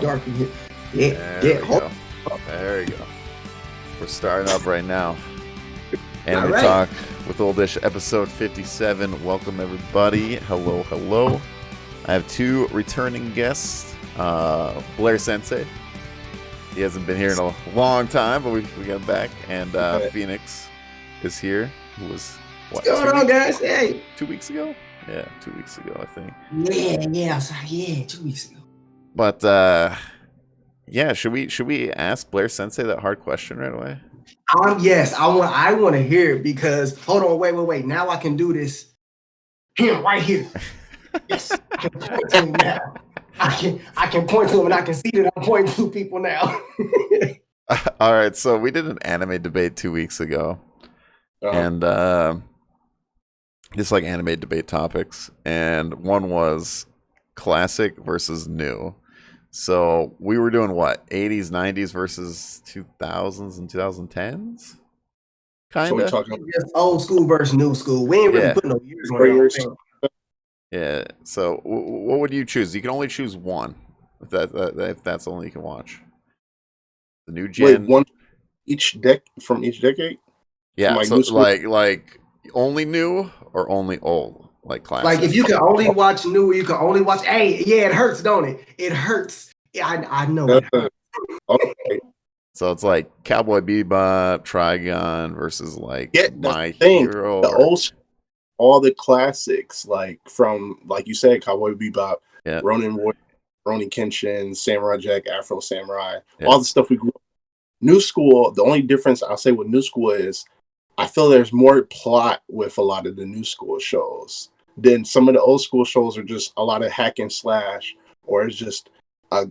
dark in here. Yeah, There we go. There we go. We're starting up right now. And we talk with oldish episode 57. Welcome everybody. Hello, hello. I have two returning guests. Blair Sensei. He hasn't been here in a long time, but we got back. And Phoenix is here. Who was what? What's going on, guys? Hey, 2 weeks ago? Yeah, 2 weeks ago, I think. Yeah, 2 weeks ago. But yeah, should we ask Blair Sensei that hard question right away? Yes, I want to hear it because hold on, wait. Now I can do this. Him right here. Yes, I can point to him now. I can point to him and I can see that I'm pointing to people now. All right, so we did an anime debate 2 weeks ago, and just like anime debate topics, and one was classic versus new. So we were doing what, 80s, 90s versus 2000s and 2010s? Kind of. So we're talking just old school versus new school. We ain't really putting no years on it. Yeah. So what would you choose? You can only choose one. If that's only you can watch. The new gen. Wait, one from each decade? Yeah. So like only new or only old? Like classic. Like if you can only watch new, you can only watch. Hey, yeah, it hurts, don't it? It hurts. Yeah, I know it hurts. Okay. So it's like Cowboy Bebop, Trigun versus like My Hero. The old, all the classics, like from like you said, Cowboy Bebop, Ronin Kenshin, Samurai Jack, Afro Samurai, all the stuff we grew up. New school. The only difference I'll say with new school is I feel there's more plot with a lot of the new school shows. Then some of the old school shows are just a lot of hack and slash, or it's just I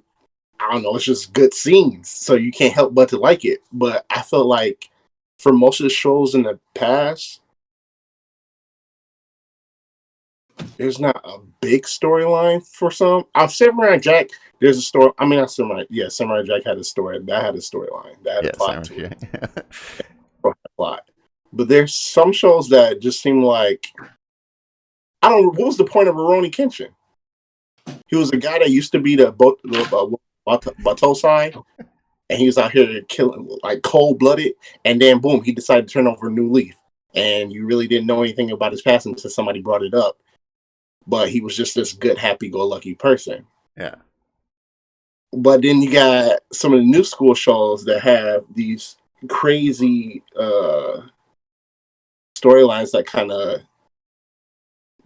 don't know, it's just good scenes, so you can't help but to like it. But I feel like for most of the shows in the past, there's not a big storyline for some. Samurai Jack, there's a story. I mean, not Samurai. Yeah, Samurai Jack had a story. That had a storyline. That had a plot to it. Plot. But there's some shows that just seem like I don't know. What was the point of Rurouni Kenshin? He was a guy that used to be the Batosai, and he was out here killing like cold-blooded, and then boom, he decided to turn over a new leaf. And you really didn't know anything about his past until somebody brought it up. But he was just this good, happy-go-lucky person. Yeah. But then you got some of the new school shows that have these crazy storylines that kind of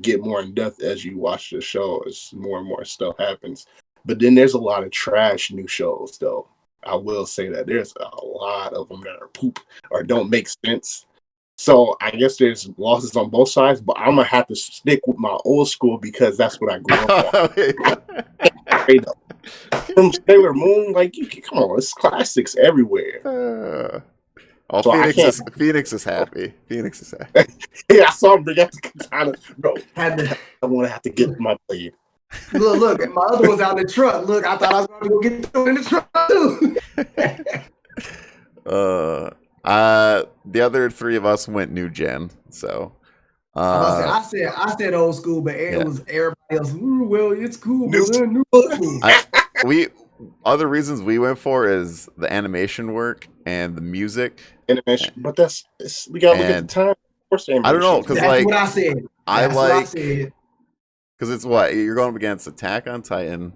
get more in depth as you watch the show, as more and more stuff happens. But then there's a lot of trash new shows, though. I will say that there's a lot of them that are poop or don't make sense. So I guess there's losses on both sides, but I'm gonna have to stick with my old school because that's what I grew up on. From Sailor Moon, like come on, it's classics everywhere. So Phoenix is happy. Phoenix is happy. Yeah, I saw him bring out the katana. Bro, I'm gonna have to get my blade. Look, my other one's out in the truck. Look, I thought I was gonna go get them in the truck too. The other three of us went new gen. So I said old school, but it was everybody else. Well, it's cool, but then new school. Other reasons we went for is the animation work and the music. Animation, but we gotta look at the time. I don't know, because like what I said. Because it's what you're going up against: Attack on Titan,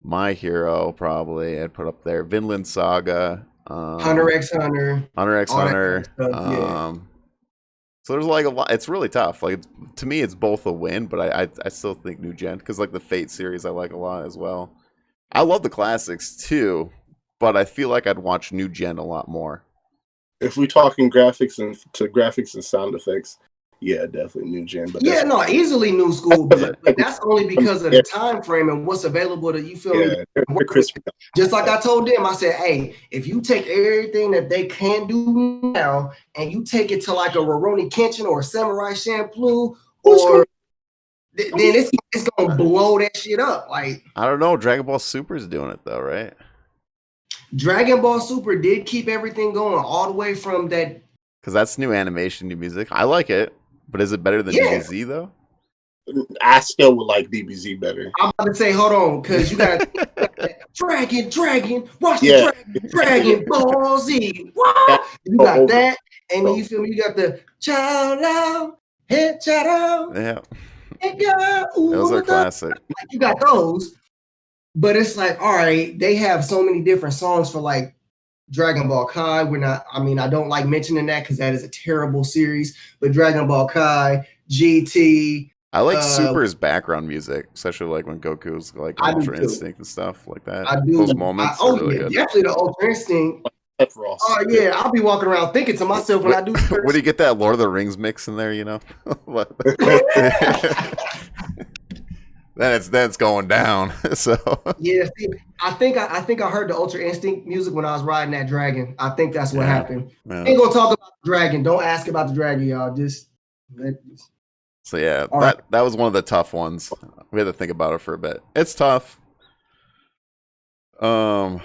My Hero, probably I'd put up there, Vinland Saga, Hunter x Hunter. So there's like a lot. It's really tough. Like to me, it's both a win, but I still think new gen because like the Fate series I like a lot as well. I love the classics too, but I feel like I'd watch new gen a lot more. If we're talking graphics and sound effects, yeah, definitely new gen. But easily new school. But that's only because of the time frame and what's available to you. Feel me? Just like I told them, I said, hey, if you take everything that they can do now and you take it to like a Rurouni Kenshin or a Samurai Champloo or then it's gonna blow that shit up. Like I don't know, Dragon Ball Super is doing it though, right? Dragon Ball Super did keep everything going all the way from that. Because that's new animation, new music. I like it, but is it better than DBZ though? I still would like DBZ better. I'm about to say, hold on, because you got Dragon, watch the Dragon Ball Z. What? You got that, and then you feel me? You got the Chow Lao, Head Chow. Yeah. Those are classic. You got those, but it's like, all right, they have so many different songs for like Dragon Ball Kai. I don't like mentioning that because that is a terrible series, but Dragon Ball Kai, GT. I like Super's background music, especially like when Goku's like Ultra Instinct and stuff like that. I do. Those moments are really good. Definitely the Ultra Instinct. Oh yeah, I'll be walking around thinking to myself when I do. When do you get that Lord of the Rings mix in there? You know, then it's going down. So yeah, see, I think I heard the Ultra Instinct music when I was riding that dragon. I think that's what happened. Yeah. Ain't gonna talk about the dragon. Don't ask about the dragon, y'all. So yeah, that was one of the tough ones. We had to think about it for a bit. It's tough. Dragon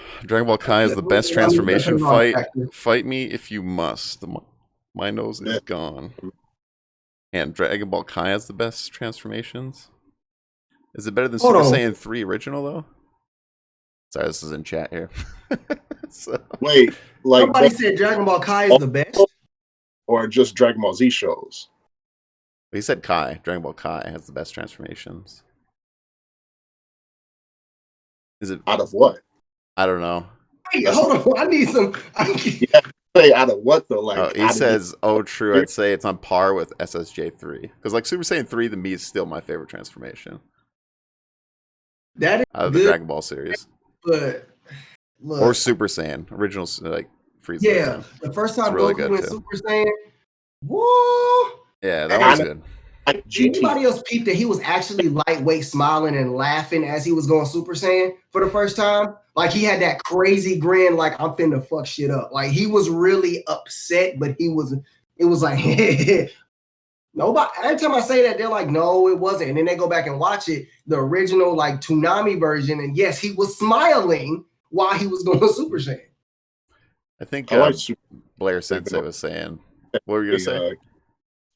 Ball Kai is the best transformation fight. Fight me if you must. My nose is gone. And Dragon Ball Kai has the best transformations. Is it better than Super Saiyan 3 original though? Sorry, this is in chat here. Wait, like somebody said Dragon Ball Kai is the best, or just Dragon Ball Z shows? He said Kai. Dragon Ball Kai has the best transformations. Is it out of what? I don't know. Hey, hold on. I need some. Say out of what though? Like he says, true. I'd say it's on par with SSJ3 because like Super Saiyan 3 to me is still my favorite transformation. That is out of the Dragon Ball series, but look, or Super Saiyan original like Frieza. Yeah, the first time really Goku went Super Saiyan, whoa! Yeah, that was good. Anybody else peeped that he was actually lightweight, smiling and laughing as he was going Super Saiyan for the first time? Like he had that crazy grin, like I'm finna fuck shit up. Like he was really upset, but it was like nobody. Every time I say that, they're like, no, it wasn't. And then they go back and watch it, the original like Toonami version, and yes, he was smiling while he was going Super Saiyan. I think Blair Sensei was saying, what were you gonna say?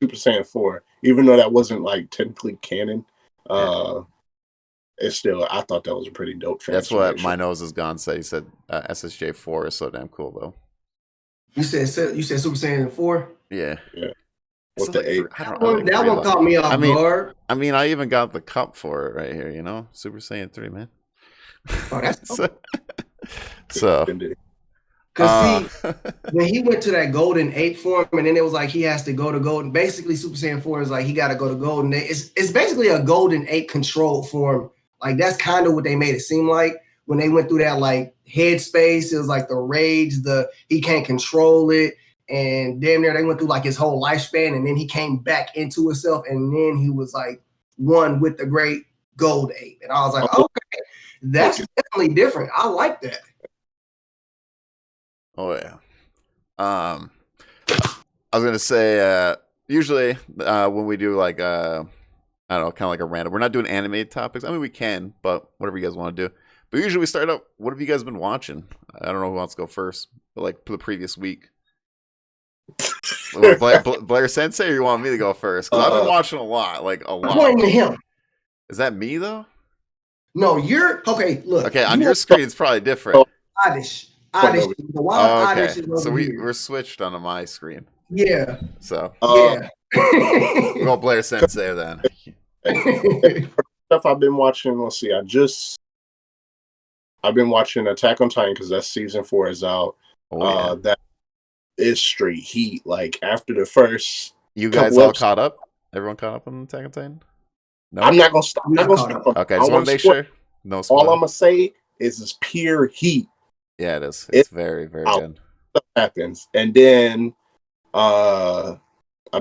Super Saiyan 4, even though that wasn't like technically canon, it's still, I thought that was a pretty dope transformation. That's what My Nose Is Gone said. He said SSJ 4 is so damn cool though. You said Super Saiyan 4? Yeah. With the 8. That one caught me off guard. I mean, I even got the cup for it right here, you know? Super Saiyan 3, man. Oh, that's so because see, when he went to that Golden 8 form, and then it was like he has to go to Golden. Basically, Super Saiyan 4 is like he got to go to Golden 8. It's basically a Golden 8 controlled form. Like that's kind of what they made it seem like when they went through that like headspace. It was like the rage, he can't control it, and damn near they went through like his whole lifespan, and then he came back into himself, and then he was like one with the great Gold 8. And I was like, okay, that's definitely different. I like that. Oh yeah. I was gonna say usually when we do like I don't know, kind of like a random. We're not doing animated topics. I mean, we can, but whatever you guys want to do. But usually we start out. What have you guys been watching? I don't know who wants to go first, but like for the previous week. Blair Sensei, or you want me to go first? Because I've been watching a lot. I'm pointing to him. Is that me though? No, you're okay. Look. Okay, on your screen it's probably different. Oddish. The wild Oddish is over so here. We're switched on my screen. Yeah. So yeah. We'll go Blair Sensei then. Stuff I've been watching. Let's see. I've been watching Attack on Titan because that season 4 is out. That is straight heat. Like after the first, you guys all caught up. Everyone caught up on Attack on Titan. No, I'm not gonna stop. I'm not gonna stop. Okay, just want to make sure. No spoil. All I'm gonna say is it's pure heat. Yeah, it is. It's very, very good. Stuff happens, and then I've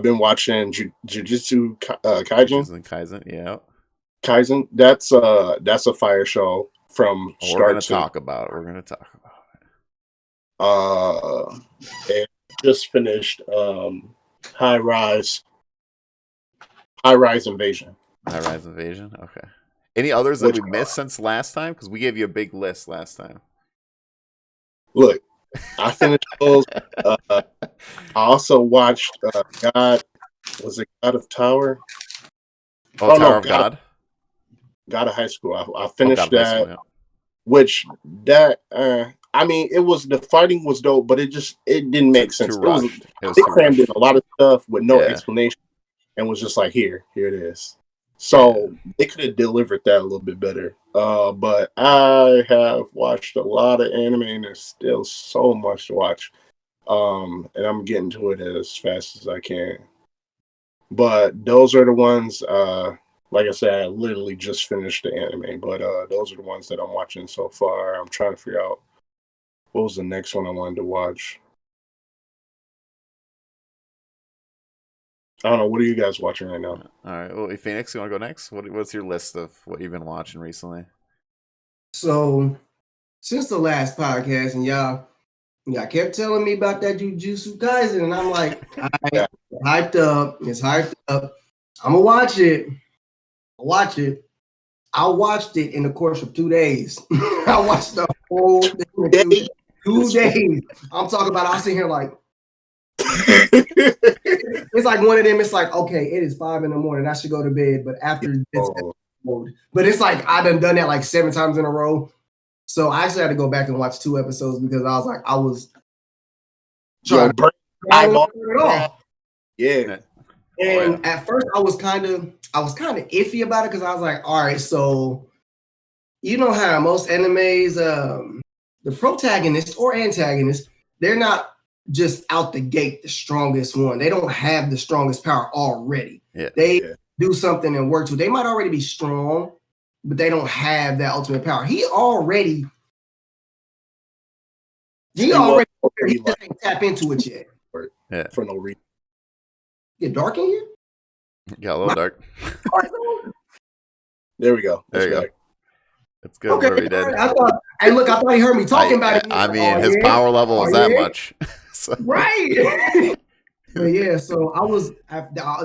been watching Jujutsu Kaisen. Kaisen. That's a fire show from start to. We're gonna talk about it. And just finished High Rise Invasion. High Rise Invasion. Okay. Any others that we missed since last time? Because we gave you a big list last time. Look, I finished those. I also watched God. Was it God of Tower? Tower of God. God of High School. I finished that. which that I mean, it was the fighting was dope, but it didn't make sense. Too rushed. They crammed in a lot of stuff with no explanation, and was just like, here it is. So they could have delivered that a little bit better. But I have watched a lot of anime, and there's still so much to watch. And I'm getting to it as fast as I can. But those are the ones. Like I said, I literally just finished the anime, but those are the ones that I'm watching so far. I'm trying to figure out what was the next one I wanted to watch. I don't know. What are you guys watching right now? All right. Well, Phoenix, you want to go next? What's your list of what you've been watching recently? So, since the last podcast, and y'all kept telling me about that Jujutsu Kaisen, and I'm like, it's hyped up. It's hyped up. I'm gonna watch it. I watched it in the course of 2 days. I watched the whole thing in 2 days. I'm talking about. I sit here like. It's like one of them. It's like, okay, it is 5 a.m. I should go to bed, but after this, but it's like I've done that like 7 times in a row. So I actually had to go back and watch 2 episodes because I was trying to burn it off. Yeah. And at first I was kind of iffy about it because I was like, all right, so you know how most animes, the protagonist or antagonist, they're not just out the gate the strongest one. They don't have the strongest power already. They do something and work to it. They might already be strong, but they don't have that ultimate power. He just ain't tap into it yet. For no reason. Get dark in here? Got a little dark. There we go. There you go. It's good. Okay. I thought he heard me talking about it. I mean, his power level is that much. So. Right. But yeah, so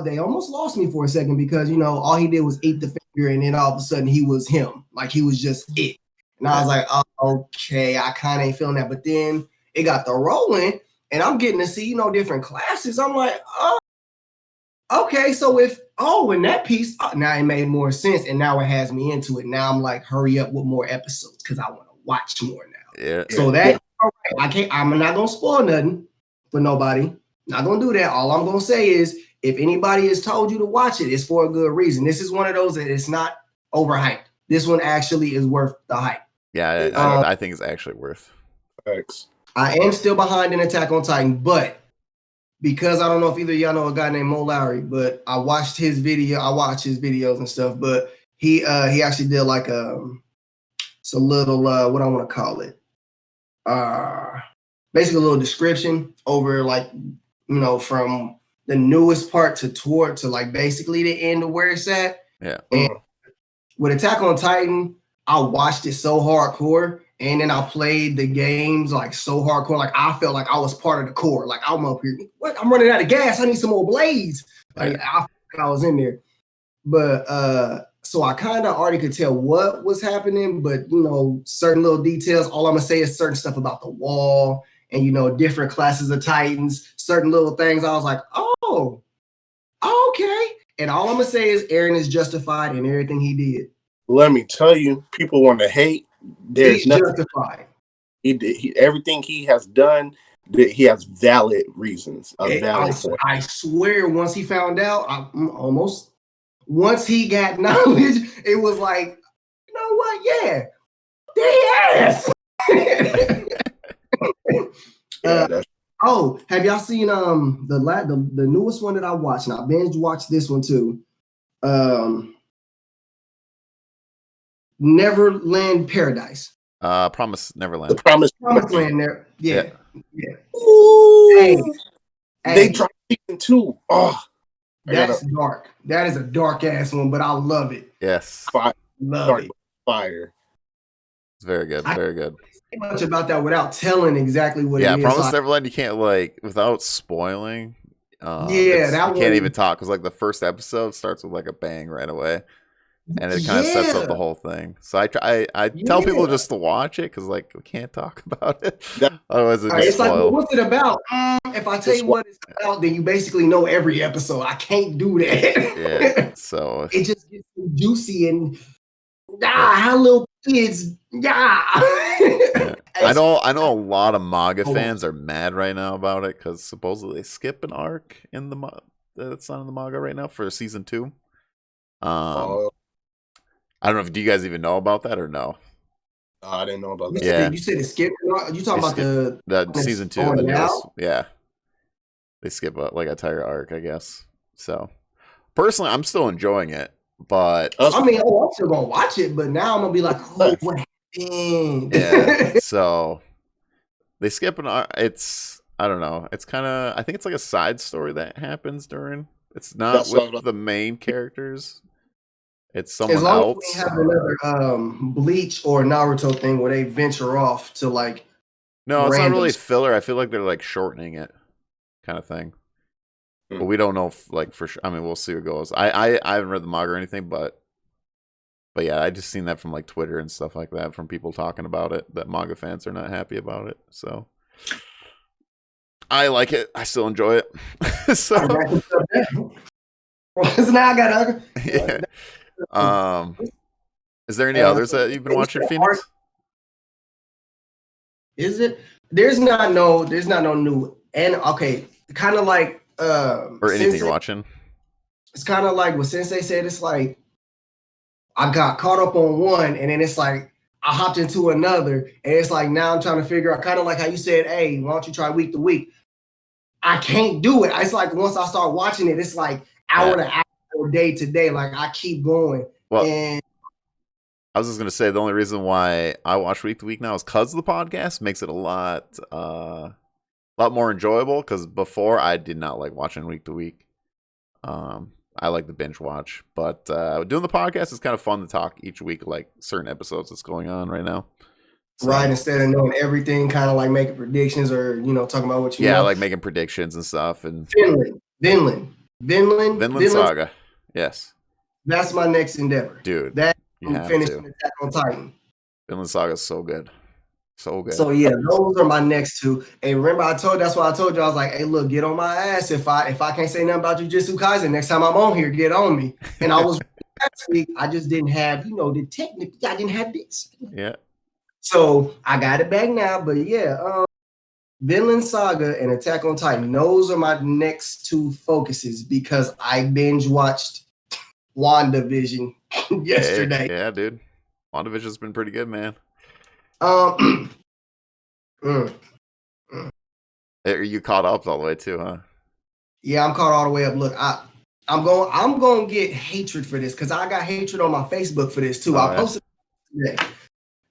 they almost lost me for a second because, all he did was eat the finger and then all of a sudden he was him. Like he was just it. And I was like, oh, okay, I kind of ain't feeling that. But then it got the rolling and I'm getting to see, different classes. I'm like, oh, okay. So in that piece, now it made more sense. And now it has me into it. Now I'm like, hurry up with more episodes because I want to watch more now. Yeah. So all right, I'm not going to spoil nothing for nobody. Not going to do that. All I'm going to say is if anybody has told you to watch it, it's for a good reason. This is one of those that it's not overhyped. This one actually is worth the hype. Yeah, I think it's actually worth. Thanks. I am still behind in Attack on Titan, but because I don't know if either of y'all know a guy named Mo Lowry, but I watched his video. I watch his videos and stuff, but he actually did like it's a little what I want to call it. Basically a little description over like, from the newest part to like basically the end of where it's at. Yeah. And with Attack on Titan, I watched it so hardcore, and then I played the games like so hardcore. Like I felt like I was part of the core. Like I'm up here. What? I'm running out of gas. I need some more blades. Like I felt like I was in there. But so I kind of already could tell what was happening, but certain little details. All I'm gonna say is certain stuff about the wall and different classes of Titans, certain little things. I was like, oh, okay. And all I'm gonna say is Eren is justified in everything he did. Let me tell you, people want to hate. There's nothing justified. Everything he has done, he has valid reasons. I swear, once he found out, once he got knowledge, it was like, you know what? Yeah, yes. Have y'all seen the newest one that I watched? Now, binge watched this one too. Neverland Paradise. Promise Neverland. The Promise Land there. Yeah. Ooh. They dropped season 2. Oh, that's dark. That is a dark ass one, but I love it. Yes. Love it. Fire. It's very good. Very good. Say much about that without telling exactly what it is. Yeah, Promise Neverland. You can't without spoiling. You can't even talk because the first episode starts with a bang right away. And it kind of sets up the whole thing. So I tell people just to watch it because we can't talk about it. Otherwise, it's like, well, what's it about? If I tell you what it's about, then you basically know every episode. I can't do that. Yeah. So it just gets juicy and how little It's yeah. I know a lot of manga fans are mad right now about it because supposedly they skip an arc in the that's not in the manga right now for season 2. I don't know if do you guys even know about that or no? I didn't know about that. You said it skipped. You talking about the season 2, the newest? Yeah, they skip like a entire arc, I guess. So personally, I'm still enjoying it, but I mean, I'm still gonna watch it, but now I'm gonna be like, oh, what happened? Yeah, so they skip an arc. It's I don't know. It's kind of I think it's like a side story that happens during. It's not with the main characters. It's someone as long else. As we have another Bleach or Naruto thing where they venture off to like. No, it's not really filler. I feel like they're like shortening it, kind of thing. But we don't know if, like for sure. I mean, we'll see what goes. I haven't read the manga or anything, but yeah, I just seen that from like Twitter and stuff like that from people talking about it. That manga fans are not happy about it. So I like it. I still enjoy it. So now I got yeah. Is there any others that you've been watching, Phoenix? Is it? There's not no new and okay, kind of like or anything Sensei, you're watching. It's kind of like what Sensei said. It's like I got caught up on one, and then it's like I hopped into another, and it's like now I'm trying to figure out. Kind of like how you said, "Hey, why don't you try week to week?" I can't do it. It's like once I start watching it, it's like hour to hour, or day to day. Like I keep going. Well, and I was just gonna say the only reason why I watch week to week now is because the podcast makes it a lot more enjoyable. Because before I did not like watching week to week. I like the binge watch, but doing the podcast is kind of fun to talk each week, like certain episodes that's going on right now. So, right, instead of knowing everything, kind of like making predictions or talking about what you know. Yeah, like making predictions and stuff. And Vinland Saga, yes, that's my next endeavor, dude. That I'm finishing Attack on Titan. Vinland Saga is so good. So good. So yeah, those are my next two. And remember, that's why I told you I was like, "Hey, look, get on my ass if I can't say nothing about Jujutsu Kaisen next time I'm on here, get on me." And I was last week, I just didn't have the technique. I didn't have this. Yeah. So I got it back now, but yeah, Vinland Saga and Attack on Titan. Those are my next two focuses because I binge watched WandaVision yesterday. Yeah, dude, WandaVision's been pretty good, man. Are you caught up all the way too, huh? Yeah, I'm caught all the way up. Look, I'm going to get hatred for this because I got hatred on my Facebook for this too. I posted today.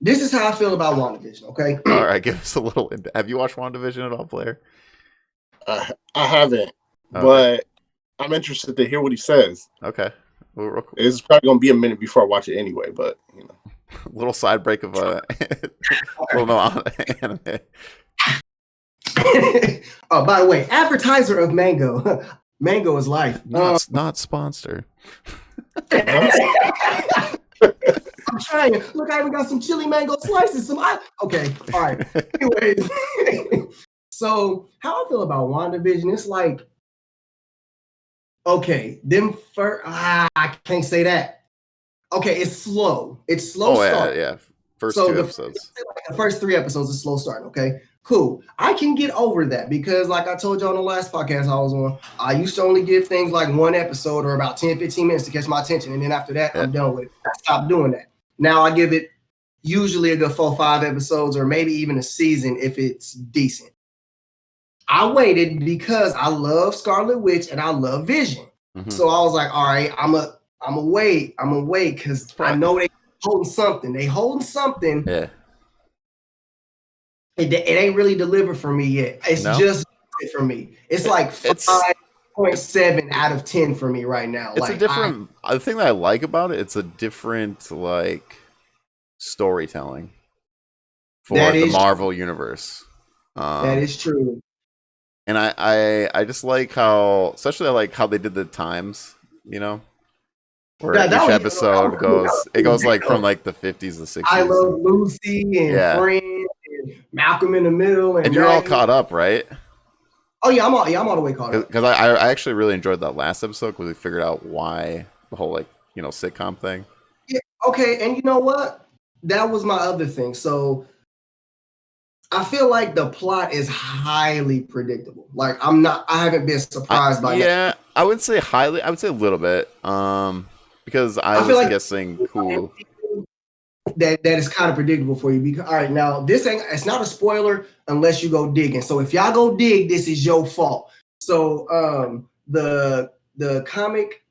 This is how I feel about WandaVision, okay? All right, give us a little. Have you watched WandaVision at all, Blair? I haven't, but I'm interested to hear what he says. Okay. It's probably going to be a minute before I watch it anyway, but a little side break of a little anime. Oh, by the way, advertiser of Mango. Mango is life. Not sponsored. I'm trying. Look, I even got some chili mango slices. Okay, all right. Anyways, so how I feel about WandaVision, it's like, okay, them first. I can't say that. Okay, it's slow. It's slow. Start. Yeah. First two episodes. The first 3 episodes is slow starting. Okay, cool. I can get over that because, like I told you on the last podcast I was on, I used to only give things like 1 episode or about 10, 15 minutes to catch my attention, and then after that, I'm done with it. I stopped doing that. Now I give it usually a good 4 or 5 episodes, or maybe even a season if it's decent. I waited because I love Scarlet Witch and I love Vision. Mm-hmm. So I was like, all right, I'm a wait because I know they holding something. Yeah. It ain't really delivered for me yet. It's just for me. It's like 5.7 out of 10 for me right now. It's like, a different. The thing that I like about it, it's a different like storytelling for the Marvel universe. That is true. And I just like how, especially I like how they did the times. Where each episode goes like from like the 50s to 60s. I love Lucy and Friends and Malcolm in the Middle, and you're all caught up, right? Oh yeah, I'm all the way caught up. Because I actually really enjoyed that last episode because we figured out why the whole sitcom thing. Yeah. Okay, and you know what? that was my other thing. So I feel like the plot is highly predictable. Like I haven't been surprised by that. Yeah, I would say highly. I would say a little bit. Because I was like guessing who that is kind of predictable for you. Because all right, now it's not a spoiler unless you go digging. So if y'all go dig, this is your fault. So the comic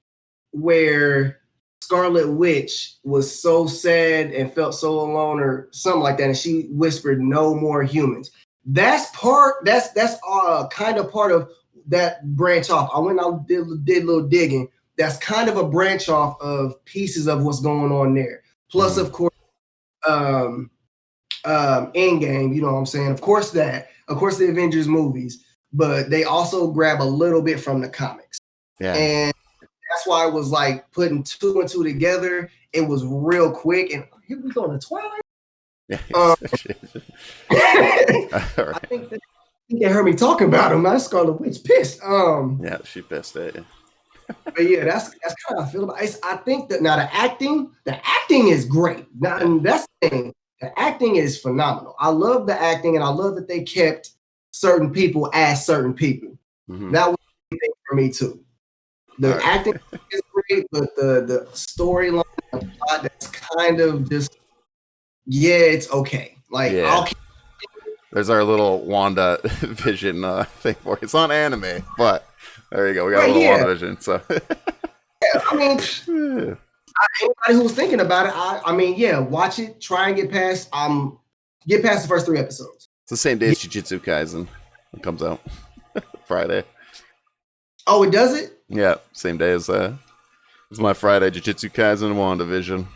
where Scarlet Witch was so sad and felt so alone or something like that, and she whispered no more humans. That's kind of part of that branch off. I went out did a little digging. That's kind of a branch off of pieces of what's going on there. Plus, of course, Endgame, you know what I'm saying? Of course the Avengers movies, but they also grab a little bit from the comics. Yeah. And that's why I was like putting 2 and 2 together. It was real quick, and here we go to Twilight. Yeah. I think they heard me talking about him. My Scarlet Witch pissed. Yeah, she pissed it. But yeah, that's kind of how I feel about it. I think that now the acting is great. Now, and that's the thing. The acting is phenomenal. I love the acting, and I love that they kept certain people as certain people. Mm-hmm. That was a thing for me too. The acting is great, but the storyline, the plot, that's kind of just, it's okay. Like, there's our little WandaVision thing for it. It's not anime, but there you go. We got a little WandaVision. So, I mean, anybody who was thinking about it, I mean, watch it. Try and get past the first 3 episodes. It's the same day as Jujutsu Kaisen. It comes out Friday. Oh, it does it? Yeah, same day as it's my Friday. Jujutsu Kaisen, WandaVision.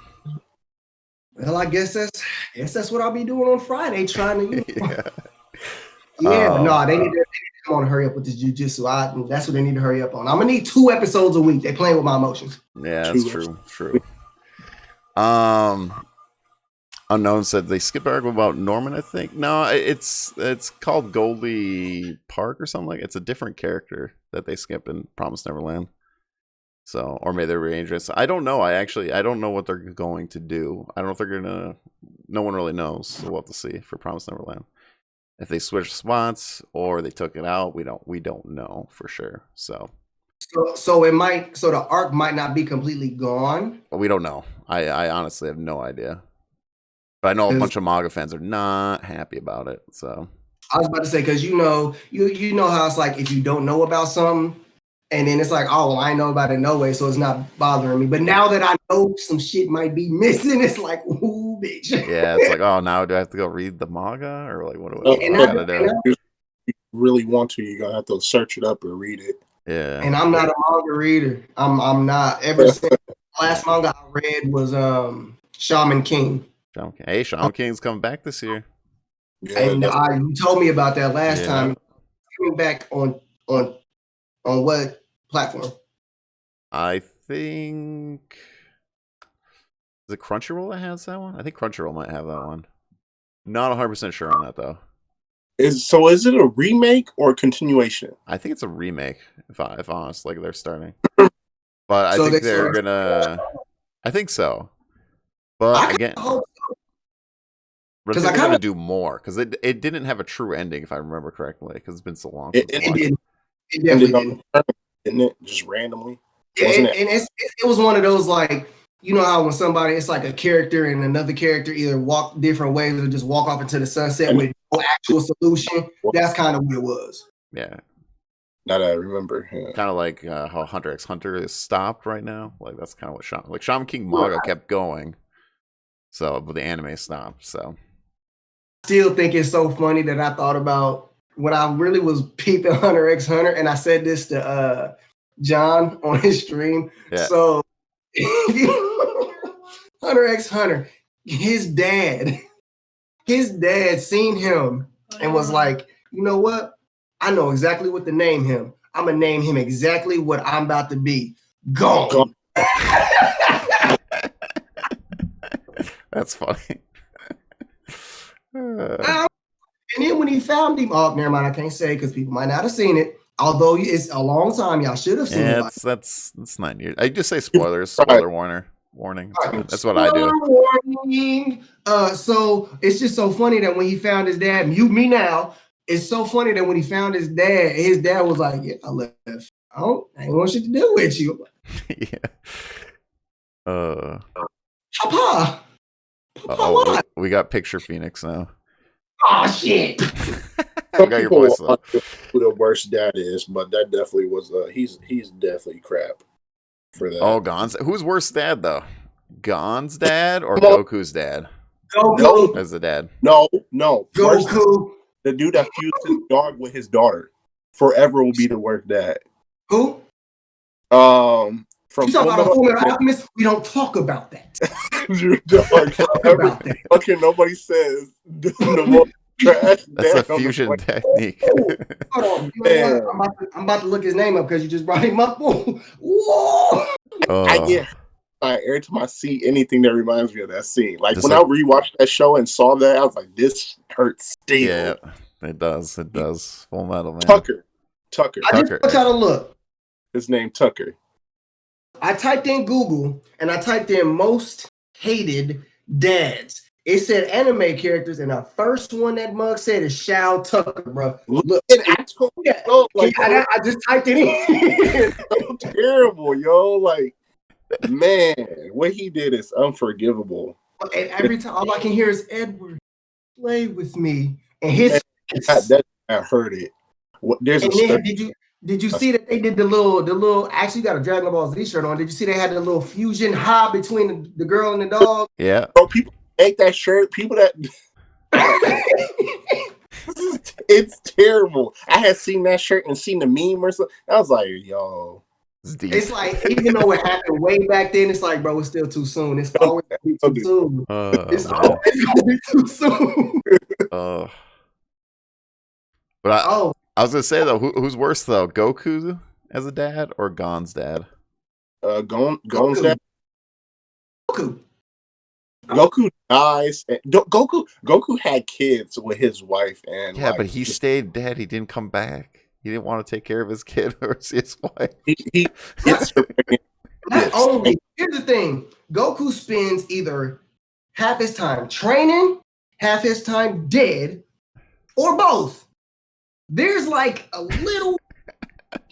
Well, I guess that's what I'll be doing on Friday, trying to. They need to come on and hurry up with this jujitsu. That's what they need to hurry up on. I'm gonna need 2 episodes a week. They're playing with my emotions. Yeah, that's true. Unknown said they skipped arc about Norman. I think no, it's called Goldie Park or something like. It's a different character that they skip in Promised Neverland. So, or maybe they're re-dangerous. I don't know. I don't know what they're going to do. I don't know if they're gonna. No one really knows. So we'll have to see for Promised Neverland. If they switched spots or they took it out, we don't know for sure. So the arc might not be completely gone. But we don't know. I honestly have no idea. But I know a bunch of manga fans are not happy about it. So I was about to say, because you know how it's like if you don't know about something, and then it's like, oh well, I know about it no way, so it's not bothering me. But now that I know some shit might be missing, it's like, ooh, bitch. Yeah, it's like, oh, now do I have to go read the manga or like what do I gotta do? If you really want to, you're gonna have to search it up or read it. Yeah. And I'm not a manga reader. I'm not. Ever since the last manga I read was Shaman King. Hey, Shaman King's coming back this year. Yeah, and you told me about that last time. Coming back on what platform? I think is it Crunchyroll that has that one? I think Crunchyroll might have that one. Not 100% sure on that though. Is it a remake or a continuation? I think it's a remake. If honest, like they're starting, but I think they're gonna. I think so, but again, because they're gonna do more because it didn't have a true ending if I remember correctly because it's been so long. It definitely didn't it? Just randomly. Yeah, it was one of those like. You know how when somebody, it's like a character and another character either walk different ways or just walk off into the sunset with no actual solution. That's kind of what it was. Yeah. Now that I remember. Yeah. Kind of like how Hunter x Hunter is stopped right now. Like that's kind of what Shaman King manga kept going. So, but the anime stopped. So. I still think it's so funny that I thought about when I really was peeping Hunter x Hunter, and I said this to John on his stream. Yeah. So. Hunter x Hunter, his dad seen him and was like, you know what? I know exactly what to name him. I'm gonna name him exactly what I'm about to be. Gone. That's funny. And then when he found him, never mind, I can't say because people might not have seen it. Although it's a long time, y'all should have seen it. Yeah, that's 9 years. I just say spoilers, spoiler warning. That's what I do. So it's just so funny that when he found his dad, mute me now. It's so funny that when he found his dad was like, "Yeah, I left. I ain't want shit to do with you." Yeah. Papa. Oh, we got Picture Phoenix now. Oh shit. Some people wonder who the worst dad is, but that definitely was he's definitely crap for that. Oh, Gon's who's worse dad though? Gon's dad or Goku's dad? Goku as the dad. No. Goku. The dude that fused his dog with his daughter forever will be the worst dad. Who? From you talking about a Fullmetal Alchemist? We don't talk about that. Okay, nobody says the most trash. That's a fusion technique. Hold on. You know I'm about to look his name up because you just brought him up. Whoa! I get every time I see anything that reminds me of that scene. Like when I rewatched that show and saw that, I was like, "This hurts still." Yeah, it does. It does. Full Metal, man. Tucker. I just want y'all to look. His name Tucker. I typed in Google and I typed in most hated dads. It said anime characters, and the first one that mug said is Shao Tucker, bro. Look, I just typed it in. So terrible, yo. Like, man, what he did is unforgivable. And every time, all I can hear is Edward, play with me, and his that hurt it. There's and then, did you see that they did the little? Actually, got a Dragon Ball Z shirt on. Did you see they had the little fusion high between the girl and the dog? Yeah, bro. People make that shirt. People that it's terrible. I had seen that shirt and seen the meme or something. I was like, yo. It's like, even though it happened way back then, it's like, bro, it's still too soon. It's always too soon. It's always gonna be too soon. But I was gonna say though, who's worse though, Goku as a dad or Gon's dad? Gon's dad. Goku dies. Goku had kids with his wife, and but he stayed dead. He didn't come back. He didn't want to take care of his kid or see his wife. Here's the thing: Goku spends either half his time training, half his time dead, or both. There's like a little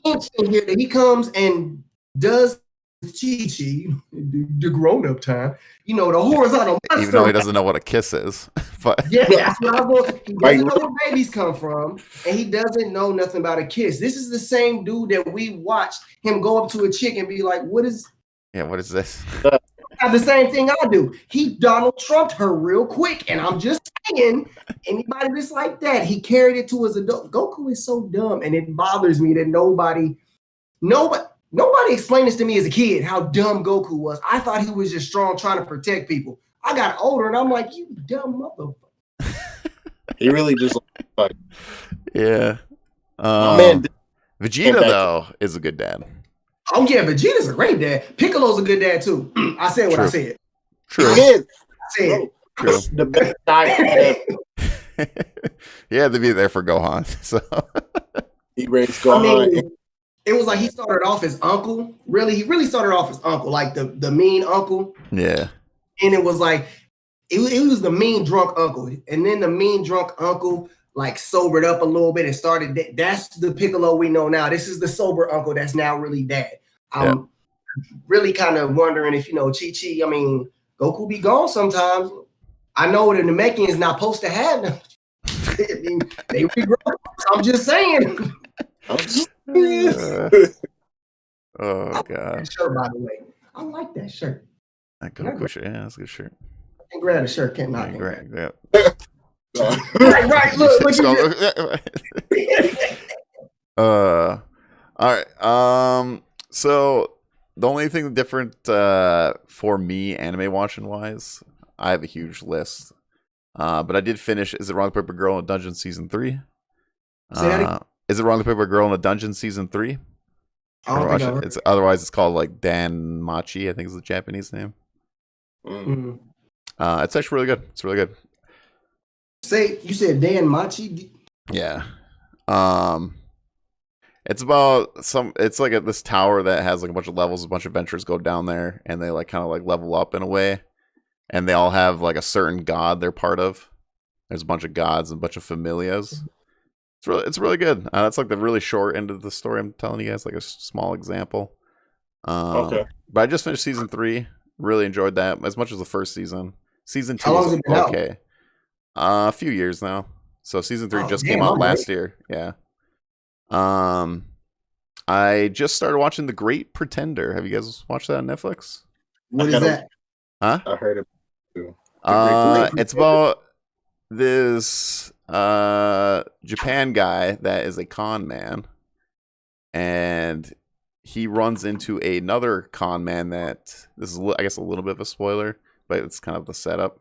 inch in here that he comes and does Chi-Chi, the grown-up time, the horizontal monster. Even though he doesn't know what a kiss is. But yeah, that's what I was going to. He doesn't know where babies come from, and he doesn't know nothing about a kiss. This is the same dude that we watched him go up to a chick and be like, what is this? Have the same thing I do. He Donald Trumped her real quick, and I'm just saying, anybody that's like that, he carried it to his adult. Goku is so dumb, and it bothers me that nobody explained this to me as a kid, how dumb Goku was. I thought he was just strong trying to protect people. I got older, and I'm like, you dumb motherfucker. He really just yeah. Man, Vegeta though is a good dad. Oh yeah, Vegeta's a great dad. Piccolo's a good dad too. I said what I said. True. I said True. The best dad. He had to be there for Gohan. So he raised Gohan. It was like he started off as uncle. He really started off as uncle, like the mean uncle. Yeah. And it was like it was the mean drunk uncle, and then the mean drunk uncle like sobered up a little bit and started. That's the Piccolo we know now. This is the sober uncle that's now really dad. I'm really kind of wondering if Chi-Chi. I mean, Goku be gone sometimes. I know the Namekians not supposed to have them. I mean, they regrow. I'm just saying. Oh god. Shirt, by the way, I like that shirt. That Goku shirt, yeah, that's a good shirt. I can grab the shirt, can't knock it. Right. Look. All right. So the only thing different for me, anime watching wise, I have a huge list. But I did finish Is It Wrong to Put a Girl in a Dungeon Season 3? Is It Wrong to Put a Girl in a Dungeon Season 3? Otherwise it's called like Dan Machi, I think is the Japanese name. Mm-hmm. It's actually really good. It's really good. You said Dan Machi? Yeah. It's about it's like this tower that has like a bunch of levels, a bunch of adventurers go down there and they like kind of like level up in a way. and they all have like a certain god they're part of. There's a bunch of gods and a bunch of familias. It's really good. That's like the really short end of the story. I'm telling you guys, like a small example. Okay. But I just finished season 3. Really enjoyed that as much as the first season. Season 2 How long is has it been okay. A few years now. So season 3 just came out last year. Yeah. I just started watching The Great Pretender. Have you guys watched that on Netflix? What is that? Huh? I heard it too. It's about this Japan guy that is a con man, and he runs into another con man that this is, I guess, a little bit of a spoiler, but it's kind of the setup.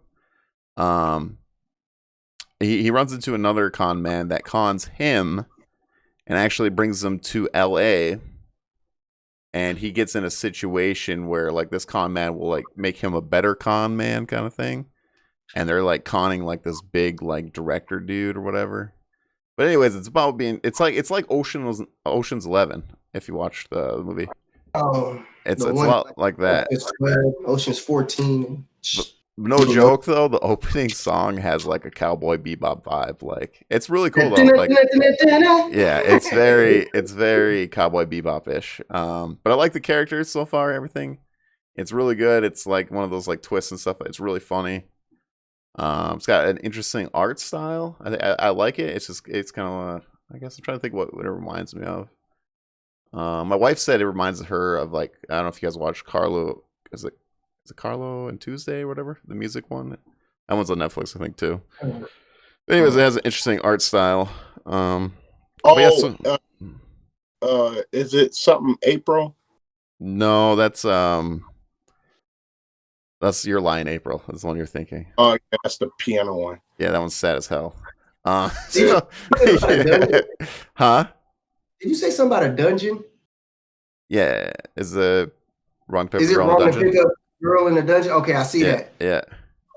He runs into another con man that cons him and actually brings him to LA, and he gets in a situation where like this con man will like make him a better con man kind of thing. And they're like conning like this big like director dude or whatever. But anyways, it's about being it's like Ocean's 11 if you watched the movie. Oh, it's a lot like that. Ocean's 14. No joke though, the opening song has like a Cowboy Bebop vibe. Like it's really cool though. Like yeah, it's very Cowboy Bebop-ish. But I like the characters so far. Everything, it's really good. It's like one of those like twists and stuff. It's really funny. It's got an interesting art style. I like it. It's kind of I guess I'm trying to think what it reminds me of. My wife said it reminds her of like, I don't know if you guys watch Carlo. Is it Carlo and Tuesday or whatever, the music one? That one's on Netflix, I think, too. Anyways, it has an interesting art style. Is it something April? No, that's Your Lie in April. That's the one you're thinking. Oh, that's the piano one. Yeah, that one's sad as hell. Huh? Did you say something about a dungeon? Yeah, is the wrong paper Is it girl wrong in the to dungeon? pick up girl in the dungeon? Okay, I see that. Yeah.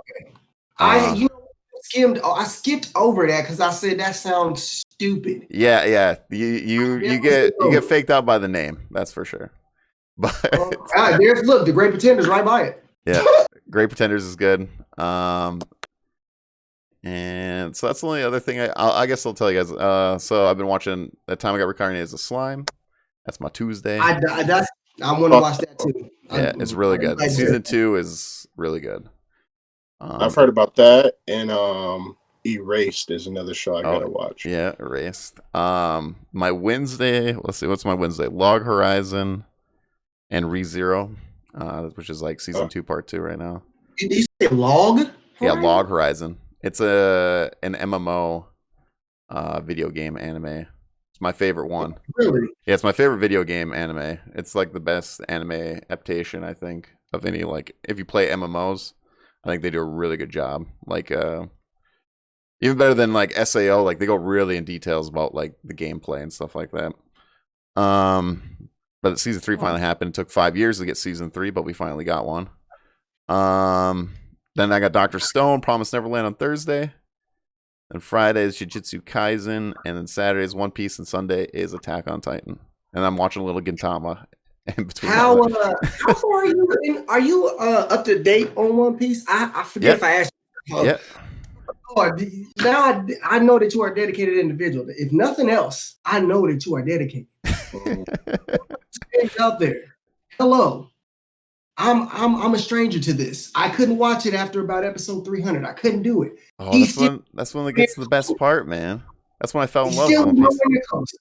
Okay. I skipped over that because I said that sounds stupid. Yeah. You get faked out by the name, that's for sure. But there's The Great Pretenders right by it. Yeah, Great Pretenders is good. And so that's the only other thing I guess I'll tell you guys. So I've been watching That Time I Got Reincarnated as a Slime. That's my Tuesday. I want to watch that too. Yeah, it's really good. Season 2 is really good. I've heard about that, and Erased is another show I gotta watch. Yeah, Erased. My Wednesday. Let's see, what's my Wednesday? Log Horizon and ReZero, which is like season 2, part 2 right now. Did you say Log Horizon? Yeah, Log Horizon. It's an MMO video game anime. It's my favorite one. Really? Yeah, it's my favorite video game anime. It's like the best anime adaptation, I think, of any, like, if you play MMOs, I think they do a really good job. Like, even better than like SAO, like they go really in details about like the gameplay and stuff like that. But season 3 finally happened. It took 5 years to get season 3, but we finally got one. Then I got Dr. Stone, Promised Neverland on Thursday. Then Friday is Jujutsu Kaisen, and then Saturday is One Piece, and Sunday is Attack on Titan. And I'm watching a little Gintama in between. How far are you? Are you up to date on One Piece? I forget if I asked you. Yeah. Now I know that you are a dedicated individual. If nothing else, I know that you are dedicated. Out there. Hello. I'm a stranger to this. I couldn't watch it after about episode 300. I couldn't do it. Oh, that's when it gets to the best part, man. That's when I fell in love with One Piece.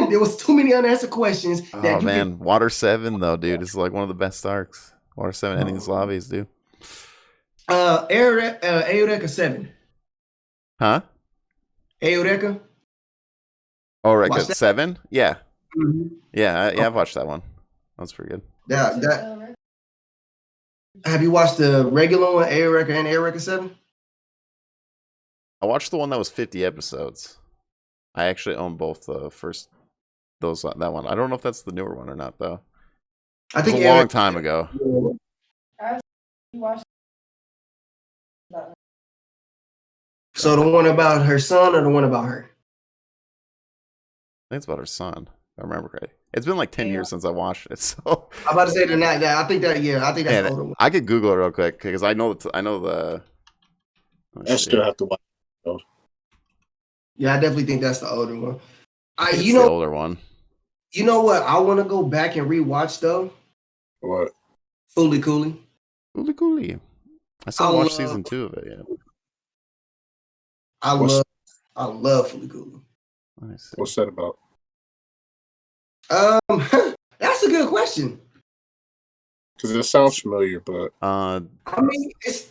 There was too many unanswered questions. Oh man, Water 7 though, dude, is like one of the best arcs. Water 7 ending lobbies, dude. Eureka 7. Huh? Eureka. Oh, Eureka 7? Yeah. Mm-hmm. Yeah, I've watched that one. That's pretty good. Have you watched the regular one, Eureka and Eureka 7? I watched the one that was 50 episodes. I actually own both the first that one. I don't know if that's the newer one or not though. I think it was a long time ago. So the one about her son or the one about her? I think it's about her son, if I remember right. It's been like 10 years since I watched it. So I'm about to say tonight. I think that's the older one. I could Google it real quick because I know the. I still have to watch it. Yeah, I definitely think that's the older one. I think it's the older one. You know what? I want to go back and rewatch though. What? Fooly Cooly. Fooly Cooly. I still watched season 2 of it. Yeah. I love Fooly Cooly. What's that about? That's a good question. Because it sounds familiar, but I mean, is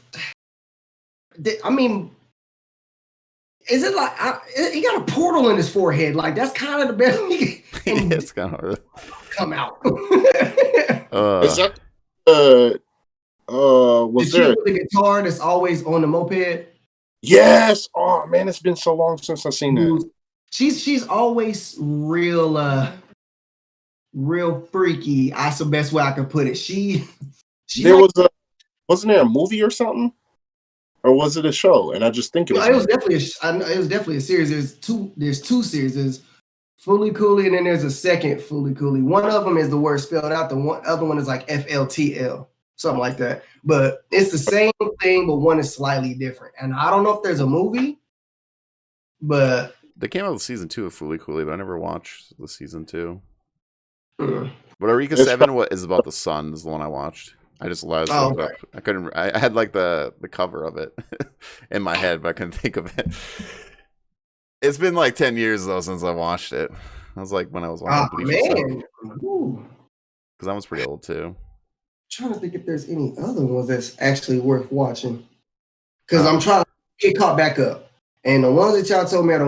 it like he got a portal in his forehead? Like that's kind of the best. It's kind of hard. Come out. Is that was the there chick with the guitar that's always on the moped? Yes. Oh man, it's been so long since I've seen that. She's always real freaky. That's the best way I can put it. Wasn't there a movie or something? Or was it a show? And I just think it was definitely a series. There's two series. There's Fooly Cooly, and then there's a second Fooly Cooly. One of them is the word spelled out. The other one is like FLTL, something like that. But it's the same thing, but one is slightly different. And I don't know if there's a movie, but they came out with season 2 of Fooly Cooly, but I never watched the season 2. Mm. But Eureka 7, what is about the sun is the one I watched. I just looked it up. I couldn't. I had like the cover of it in my head, but I couldn't think of it. It's been like 10 years though since I watched it. I was like when I was watching Bleach. Because that was pretty old too. I'm trying to think if there's any other ones that's actually worth watching. Because I'm trying to get caught back up, and the ones that y'all told me are the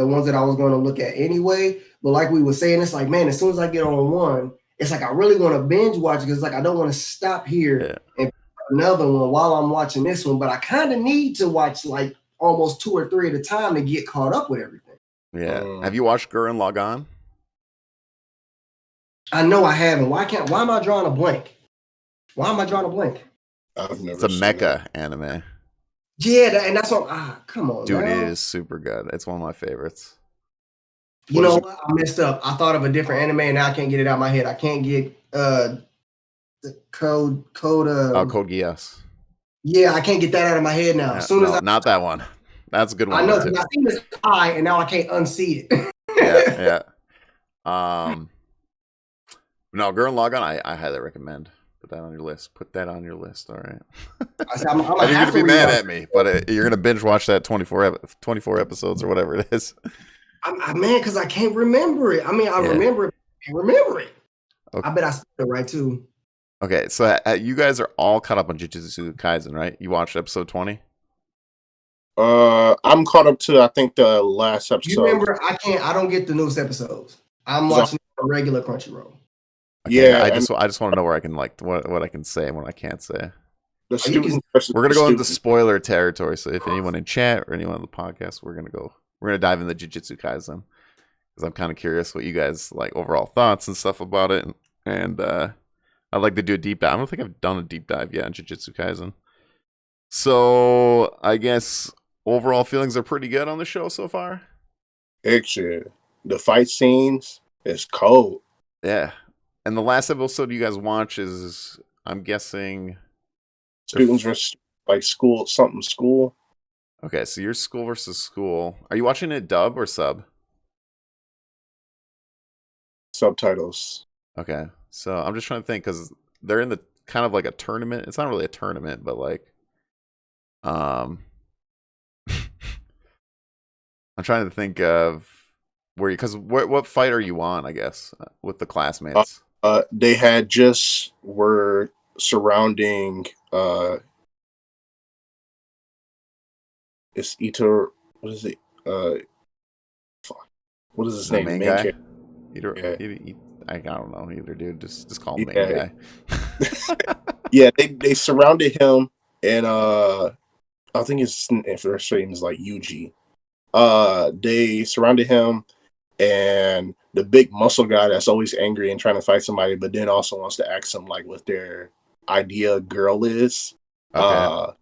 ones that I was going to look at anyway. But like we were saying, it's like, man, as soon as I get on one, it's like I really want to binge watch because like I don't want to stop here and another one while I'm watching this one. But I kind of need to watch like almost 2 or 3 at a time to get caught up with everything. Yeah. Have you watched Gurren Lagann? I know I haven't. Why am I drawing a blank? I've never. It's a mecha anime. Yeah, and that's what. Come on, dude. man. It is super good. It's one of my favorites. You know what? I messed up. I thought of a different anime, and now I can't get it out of my head. I can't get the code. Code Geass. Yeah, I can't get that out of my head now. As soon as not that one. That's a good one. I know. I seen this eye, and now I can't unsee it. yeah. No, Gurren Lagann, I highly recommend. Put that on your list. All right. I'm you're gonna be mad at me, but you're gonna binge watch that 24 episodes or whatever it is. Man, because I can't remember it. I mean, I remember it. Okay. I bet I spelled it right too. Okay, so you guys are all caught up on Jujutsu Kaisen, right? You watched episode 20? I'm caught up to I think the last episode. You remember? I don't get the newest episodes. I'm watching a regular Crunchyroll. Okay, yeah, I just want to know where I can what I can say and what I can't say. We're gonna go into spoiler territory, so if anyone in chat or anyone on the podcast, we're gonna dive into Jujutsu Kaisen because I'm kind of curious what you guys like overall thoughts and stuff about it, and I'd like to do a deep dive. I don't think I've done a deep dive yet on Jujutsu Kaisen, so I guess overall feelings are pretty good on the show so far. Actually, the fight scenes is cold. Yeah. And the last episode you guys watch is, I'm guessing, students versus like school. Okay, so you're school versus school. Are you watching it dub or sub? Subtitles. Okay, so I'm just trying to think because they're in the kind of like a tournament. It's not really a tournament, but like, I'm trying to think of because what fight are you on? I guess with the classmates. They had just were surrounding it's Ito. What is it? What is his name? Main guy? I don't know either, dude. Just call him main guy. Yeah, they surrounded him, and I think his first name is like Yuji. They surrounded him, and the big muscle guy that's always angry and trying to fight somebody, but then also wants to ask them like what their idea girl is. Okay.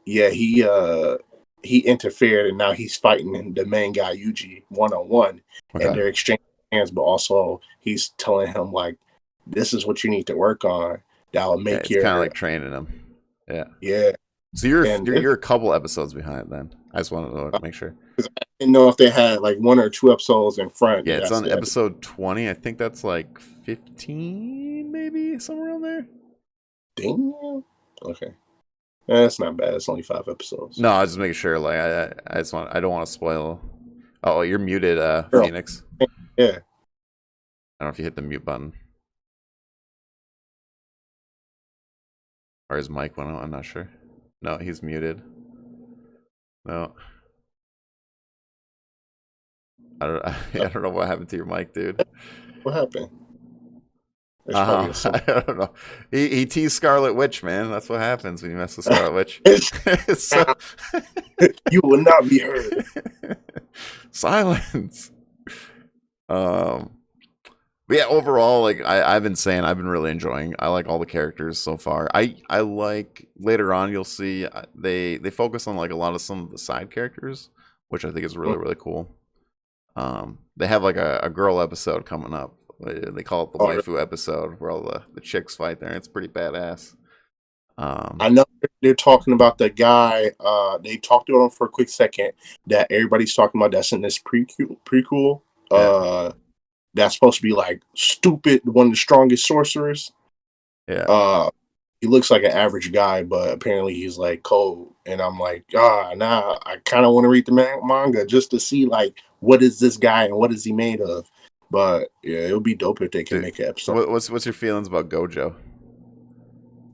Yeah, he interfered, and now he's fighting the main guy Yuji 1-on-1, and they're exchanging hands, but also he's telling him like, this is what you need to work on. That'll make it's kind of like training him. Yeah. Yeah. So you're a couple episodes behind then. I just wanted to make sure. I didn't know if they had like 1 or 2 episodes in front. Yeah, it's on episode 20. I think that's like 15, maybe somewhere around there. Damn. Okay. That's not bad. It's only 5 episodes. No, I was just making sure. Like, I don't want to spoil. Oh, you're muted, Phoenix. Yeah. I don't know if you hit the mute button. Or his mic went out, I'm not sure. No, he's muted. No. I don't know what happened to your mic, dude. What happened? I don't know. He teased Scarlet Witch, man. That's what happens when you mess with Scarlet Witch. You will not be heard. Silence. But yeah, overall, like I've been saying, I've been really enjoying. I like all the characters so far. I like later on you'll see they focus on like a lot of some of the side characters, which I think is really really cool. They have like a girl episode coming up. They call it the waifu episode, where all the chicks fight there. It's pretty badass. I know they're talking about the guy. They talked about him for a quick second. That everybody's talking about. That's in this prequel. That's supposed to be like stupid. One of the strongest sorcerers. Yeah. He looks like an average guy, but apparently he's like cold. And I'm like, nah. I kind of want to read the manga just to see like what is this guy and what is he made of. But yeah, it would be dope if they can make an episode. What's your feelings about Gojo?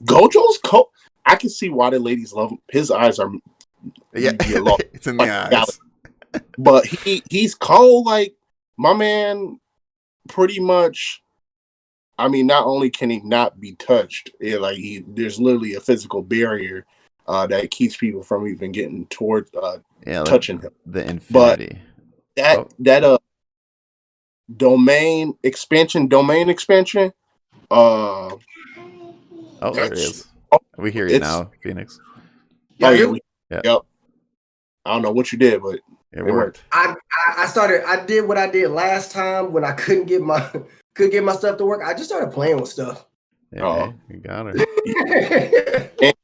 Gojo's cold. I can see why the ladies love him. His eyes are it's in the eyes. But he's cold. Like my man, pretty much. I mean, not only can he not be touched, there's literally a physical barrier that keeps people from even getting toward touching him. The infinity. But that domain expansion. Oh, there it is. We hear you now, Phoenix. Yeah. Yep. I don't know what you did, but it worked. I did what I did last time when I couldn't get my stuff to work. I just started playing with stuff. Yeah, you got it.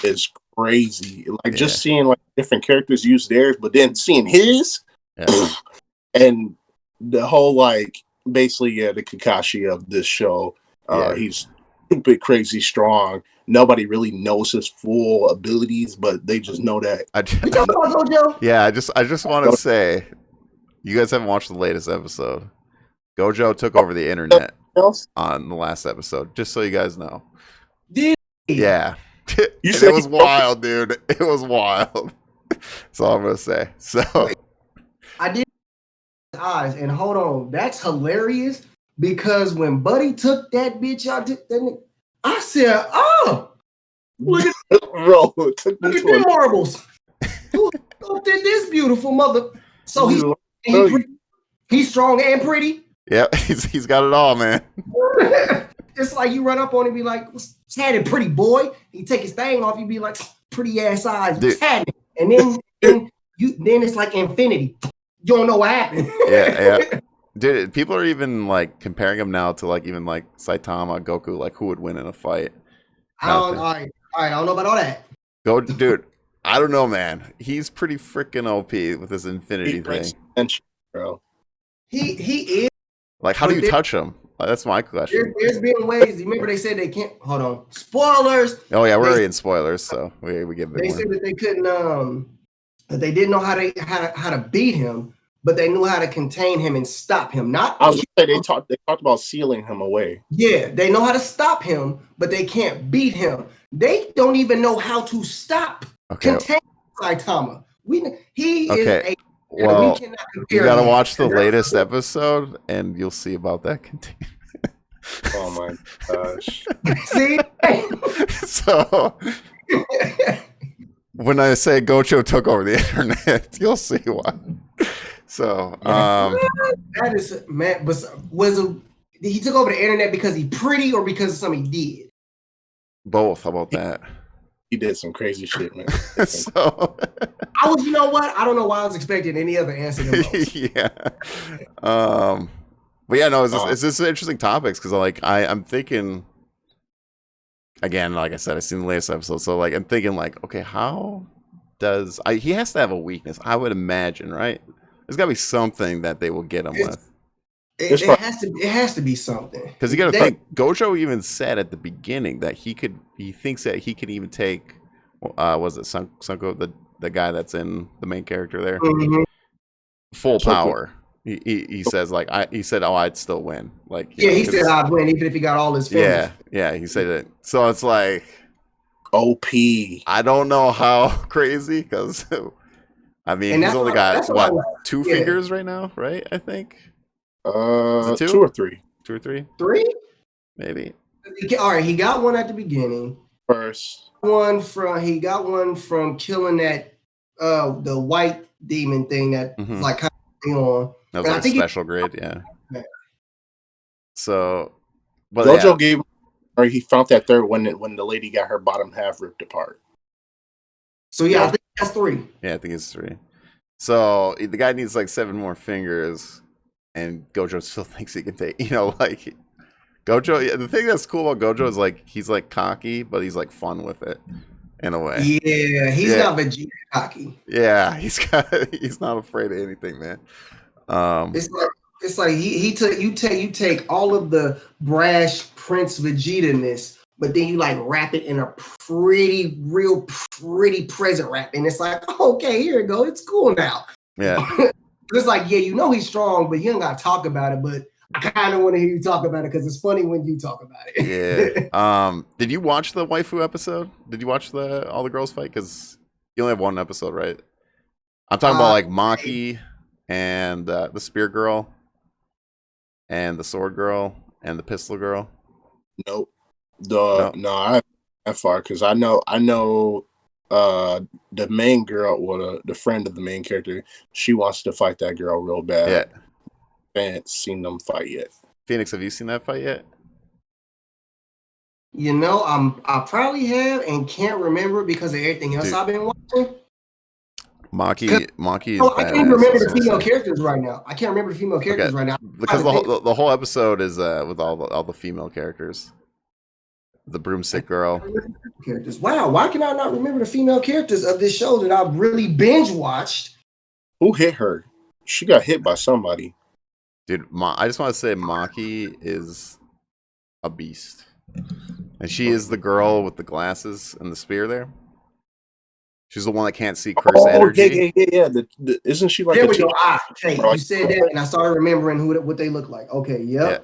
It's crazy. Like just seeing like different characters use theirs, but then seeing his and the whole like basically the Kakashi of this show. He's stupid, crazy, strong. Nobody really knows his full abilities, but they just know that. Yeah, I just want to say, you guys haven't watched the latest episode. Gojo took over the internet on the last episode, just so you guys know. Yeah. It was wild, dude. It was wild. That's all I'm going to say. So I did eyes, and hold on. That's hilarious because when Buddy took that bitch out, I said, oh, look at them marbles. Who did this beautiful mother? So he's strong and pretty. Yeah, he's got it all, man. It's like you run up on him and be like, what's happening, pretty boy? He take his thing off, you be like, pretty ass eyes, what's happening? And then it's like infinity. You don't know what happened. Yeah. Dude, people are even like comparing him now to like even like Saitama, Goku, like who would win in a fight. All right, I don't know about all that. Dude, I don't know, man. He's pretty freaking OP with this infinity thing. Bro. He is. Like, how do you touch him? That's my question. There's been ways. Remember, they said they can't. Hold on. Spoilers. Oh yeah, we're already in spoilers, so we give it. They said that they couldn't. That they didn't know how to beat him, but they knew how to contain him and stop him. Not. I was gonna say they talked about sealing him away. Yeah, they know how to stop him, but they can't beat him. They don't even know how to stop contain Saitama. He is a. Well, you gotta watch the latest episode, and you'll see about that containment. Oh my gosh! See, so when I say Gojo took over the internet, you'll see why. So that is man. But he took over the internet because he's pretty or because of something he did? Both. How about that? He did some crazy shit, man. So you know what? I don't know why I was expecting any other answer than those. Yeah. But yeah, no, it's just interesting topics because like I'm thinking again, like I said, I've seen the latest episode, so like I'm thinking like, okay, how does he has to have a weakness? I would imagine, right? There's got to be something that they will get him with. It has to be something. Because you got to think, Gojo even said at the beginning that he thinks that he could even take, was it Sunko, the guy that's in the main character there, full power. He says like he said, oh, I'd still win. Like he said I'd win even if he got all his fingers. Yeah, he said it. So it's like OP. I don't know how crazy because I mean he's only got what 2 fingers right now, right? I think. 2 or 3. 2 or 3. 3, maybe. All right, he got one at the beginning. First, he got one from killing that the white demon thing that was like kind of on. That was like a special grade, yeah. So, but Gojo gave, or he found that third when the lady got her bottom half ripped apart. So I think that's 3. Yeah, I think it's 3. So the guy needs like 7 more fingers. And Gojo still thinks he can take, like Gojo. The thing that's cool about Gojo is like he's like cocky, but he's like fun with it in a way. Yeah, he's not Vegeta cocky. Yeah, he's not afraid of anything, man. It's like you take all of the brash Prince Vegeta-ness, but then you like wrap it in a real pretty present wrap, and it's like, okay, here you go, it's cool now. Yeah. It's like, he's strong, but you don't got to talk about it. But I kind of want to hear you talk about it because it's funny when you talk about it. Yeah. Did you watch the waifu episode? Did you watch all the girls fight? Because you only have 1 episode, right? I'm talking about like Maki and the spear girl and the sword girl and the pistol girl. Nope. I that far because I know. The main girl, the friend of the main character, she wants to fight that girl real bad. Yeah. I haven't seen them fight yet. Phoenix, have you seen that fight yet? I probably have and can't remember because of everything else I've been watching. Maki is I can't remember the female characters right now. Because the whole episode is with all the female characters. The broomstick girl. Characters. Wow, why can I not remember the female characters of this show that I really binge watched? Who hit her? She got hit by somebody. Dude, I just want to say Maki is a beast. And she is the girl with the glasses and the spear there. She's the one that can't see cursed energy. Yeah. Isn't she like there we go. You said that and I started remembering what they look like. Okay, yep. Yeah.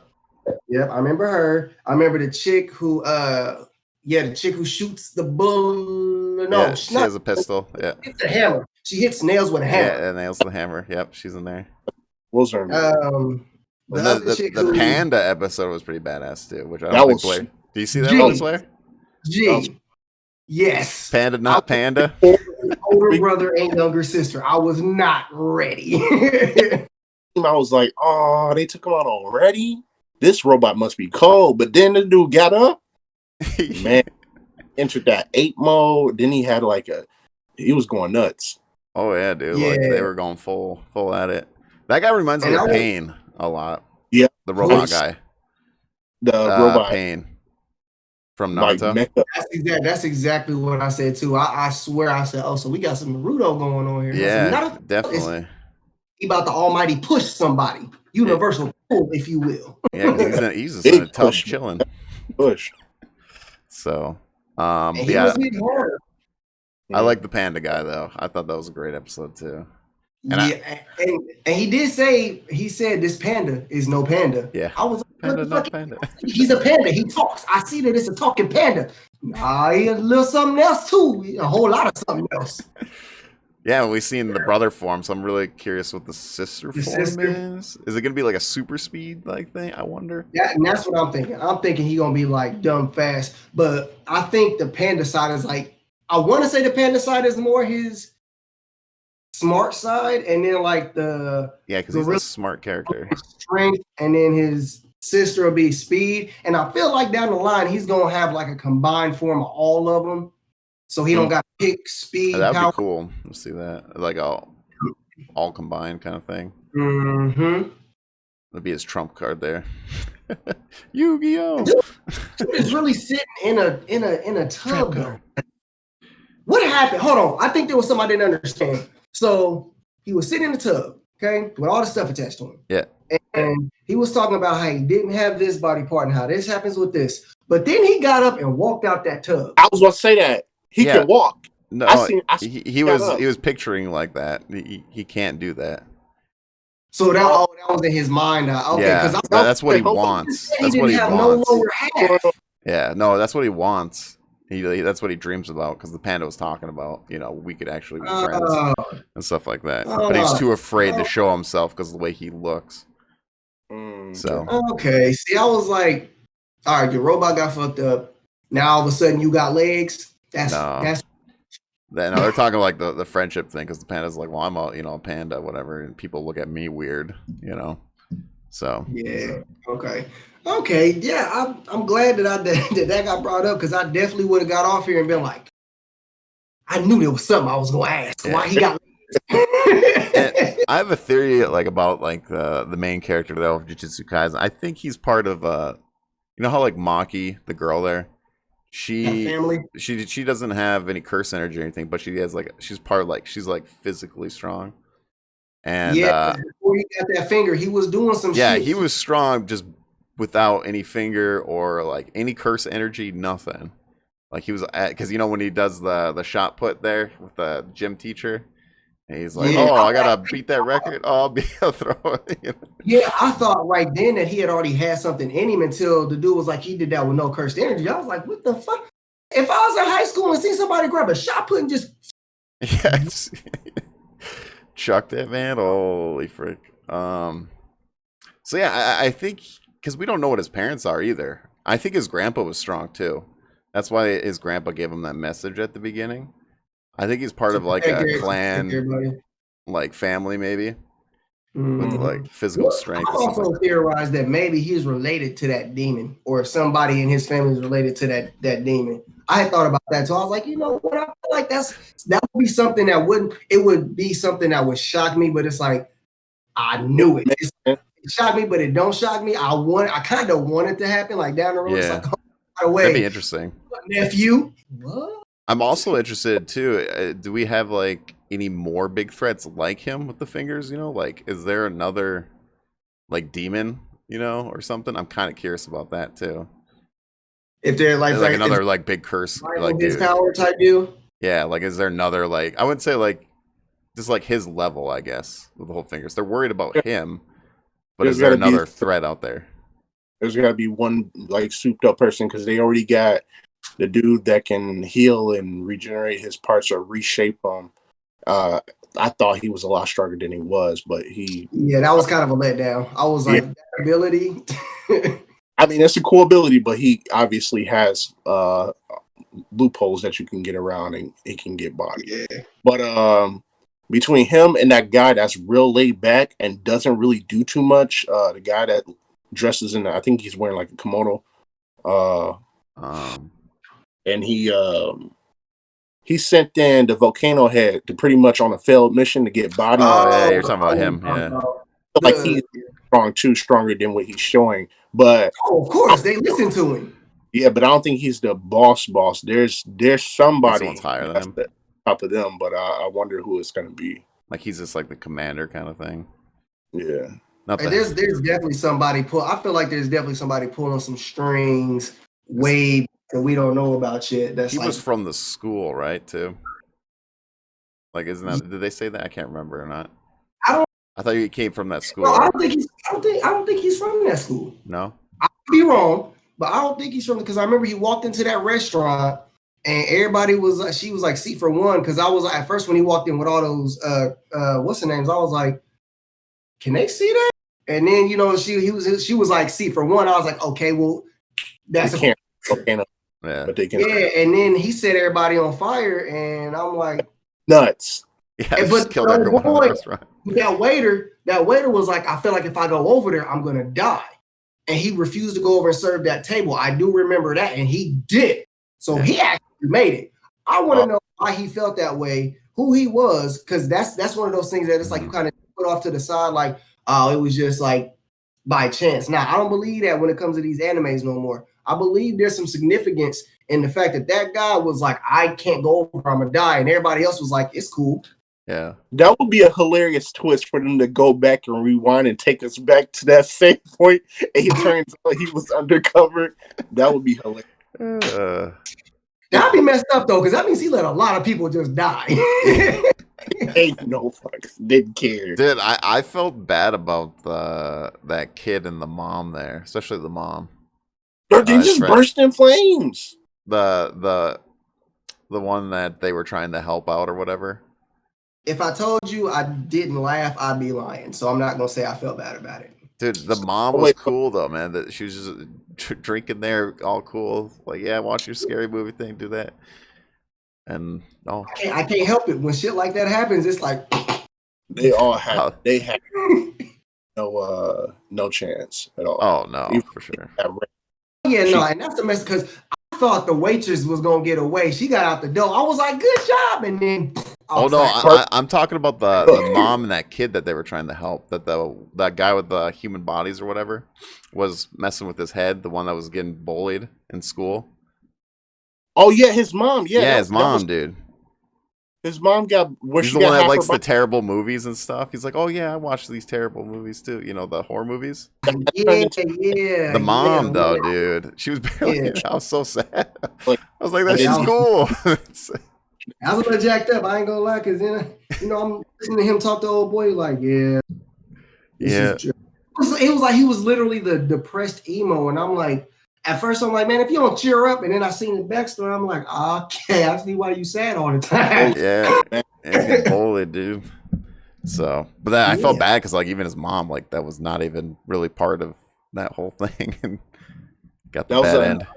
Yep, I remember her. I remember the chick who, the chick who shoots the bull. No, she has a pistol. Yeah, it's a hammer. She hits nails with a hammer. Yeah, nails with a hammer. Yep, she's in there. What's her name? The panda episode was pretty badass too. Which I don't think Blair. Do you see that one, Blair? Yes. Panda, not panda. Older brother and younger sister. I was not ready. I was like, oh, they took him out already. This robot must be cold. But then the dude got up, man, entered that 8 mode. Then he had he was going nuts. Oh yeah, dude. Yeah. Like they were going full at it. That guy reminds me of Pain a lot. Yeah. The robot guy. The robot. Pain from Naruto. That's exactly what I said too. I swear I said, oh, so we got some Naruto going on here. Yeah, definitely. He about to almighty push somebody. Universal pull, if you will. Yeah, because he's just in a tub chilling. Push. So, I like the panda guy though. I thought that was a great episode too. And he did say, he said this panda is no panda. Yeah. I was panda, not panda. He's a panda. He talks. I see that it's a talking panda. Nah, he a little something else too. A whole lot of something else. Yeah, we've seen the brother form, so I'm really curious what the sister form is. Is it gonna be like a super speed thing? I wonder. Yeah, and that's what I'm thinking. I'm thinking he's gonna be like dumb fast, but I think the panda side is like, I want to say the panda side is more his smart side, and then like because he's a smart character, strength, and then his sister will be speed. And I feel like down the line he's gonna have like a combined form of all of them. So he don't got to pick speed. That'd be cool. Let's see that. Like all combined kind of thing. Mm-hmm. That'd be his trump card there. Yu-Gi-Oh! Dude is really sitting in a tub though. What happened? Hold on. I think there was something I didn't understand. So he was sitting in the tub, okay, with all the stuff attached to him. Yeah. And he was talking about how he didn't have this body part and how this happens with this. But then he got up and walked out that tub. I was going to say that. He can walk. No, he was picturing like that. He can't do that. So that was in his mind. Okay, yeah, that's what he wants. That's what he wants. No lower half. Yeah, no, that's what he wants. That's what he dreams about because the panda was talking about, we could actually be friends and stuff like that. But he's too afraid to show himself because of the way he looks. So okay, see, I was like, all right, your robot got fucked up. Now all of a sudden you got legs. That's. No, they're talking like the friendship thing because the panda's like, well, I'm a panda, whatever, and people look at me weird, So yeah, okay, yeah. I'm glad that got brought up because I definitely would have got off here and been like, I knew there was something I was going to ask. Yeah. Why he got? I have a theory about the main character of Jujutsu Kaisen. I think he's part of how like Maki, the girl there. She doesn't have any curse energy or anything, but she has she's physically strong. And before he got that finger, he was doing some shit. Yeah, he was strong just without any finger or any curse energy, nothing. He was because when he does the shot put there with the gym teacher, and he's like, I gotta beat that record. I'll throw it. Yeah, I thought right then that he had already had something in him until the dude was like, he did that with no cursed energy. I was like, what the fuck? If I was in high school and seen somebody grab a shot put and just chucked it, man. Holy frick. So yeah, I think because we don't know what his parents are either. I think his grandpa was strong too. That's why his grandpa gave him that message at the beginning. I think he's part of a clan, family maybe, with physical strength. I also theorized that maybe he's related to that demon, or somebody in his family is related to that demon. I had thought about that, so I was like, you know what? I feel like that would be something that would be something that would shock me, but it's like I knew it. It shocked me, but it don't shock me. I kind of want it to happen, down the road. Yeah. It's away. That'd be interesting. Nephew, what? I'm also interested too. Do we have any more big threats like him with the fingers? Is there another demon, or something? I'm kind of curious about that too. If they're another big curse, his power type deal. Yeah, is there another I would say just his level, I guess, with the whole fingers. They're worried about him, but is there another threat out there? There's got to be one souped up person because they already got the dude that can heal and regenerate his parts or reshape them. I thought he was a lot stronger than he was, but that was kind of a letdown. I was like, that ability. I mean, it's a cool ability, but he obviously has loopholes that you can get around and it can get body. Yeah. But between him and that guy that's real laid back and doesn't really do too much, the guy that dresses in, I think he's wearing a kimono. And he sent in the volcano head to pretty much on a failed mission to get body. Oh, yeah, you're talking about him. Yeah. He's strong too, stronger than what he's showing. But of course, they listen to him. Yeah, but I don't think he's the boss. There's somebody higher than him. Top of them, but I wonder who it's going to be. He's just the commander kind of thing. Yeah. There's definitely somebody I feel like there's definitely somebody pulling some strings way that we don't know about yet. He was from the school, right? Too. Isn't that? Did they say that? I can't remember or not. I thought he came from that school. No, I don't think he's from that school. No. I could be wrong, but I don't think he's from because I remember he walked into that restaurant and everybody was she was seat for one because I was at first when he walked in with all those what's the names, I was like, can they see that? And then she was seat for one. I was like, okay, well that's volcano. Yeah, but they can. Yeah, and then he set everybody on fire, and I'm like, nuts. Yeah, but killed everyone in the restaurant. That waiter was like, I feel like if I go over there, I'm gonna die, and he refused to go over and serve that table. I do remember that, and he did. So he actually made it. I want to know why he felt that way, who he was, because that's one of those things that it's you kind of put off to the side, it was just by chance. Now, I don't believe that when it comes to these animes no more. I believe there's some significance in the fact that that guy was like, I can't go over, I'm gonna die, and everybody else was like, it's cool. Yeah, that would be a hilarious twist for them to go back and rewind and take us back to that same point. And it turns out he was undercover. That would be hilarious. That'd be messed up though, because that means he let a lot of people just die. Ain't no fucks. Didn't care. Dude, I felt bad about that kid and the mom there, especially the mom. They just burst in flames. The one that they were trying to help out or whatever. If I told you I didn't laugh, I'd be lying. So I'm not gonna say I felt bad about it. Dude, the mom was cool though, man. That she was just drinking there, all cool. Like, yeah, watch your scary movie thing, do that. And I can't help it when shit like that happens. It's like they had no chance at all. Oh no, for sure. Yeah, no, and that's the mess because I thought the waitress was gonna get away. She got out the door. I was like, good job, and then I'm talking about the mom and that kid that they were trying to help. That guy with the human bodies or whatever was messing with his head. The one that was getting bullied in school. Oh yeah, his mom. Yeah, his mom, dude. His mom got. He's the one that likes the terrible movies and stuff. He's like, oh yeah, I watch these terrible movies too. You know, the horror movies. Yeah. The mom though, dude, she was barely. I was so sad. I was like, that's just cool. I was a little jacked up. I ain't gonna lie, because then I'm listening to him talk to old boy like, yeah. It was like he was literally the depressed emo, and I'm like, at first I'm like, man, if you don't cheer up, and then I seen the backstory, I'm like, okay, I see why you sad all the time. Yeah, he's getting bullied, dude. So, but then I felt bad because like even his mom, like that was not even really part of that whole thing, and got the bad end.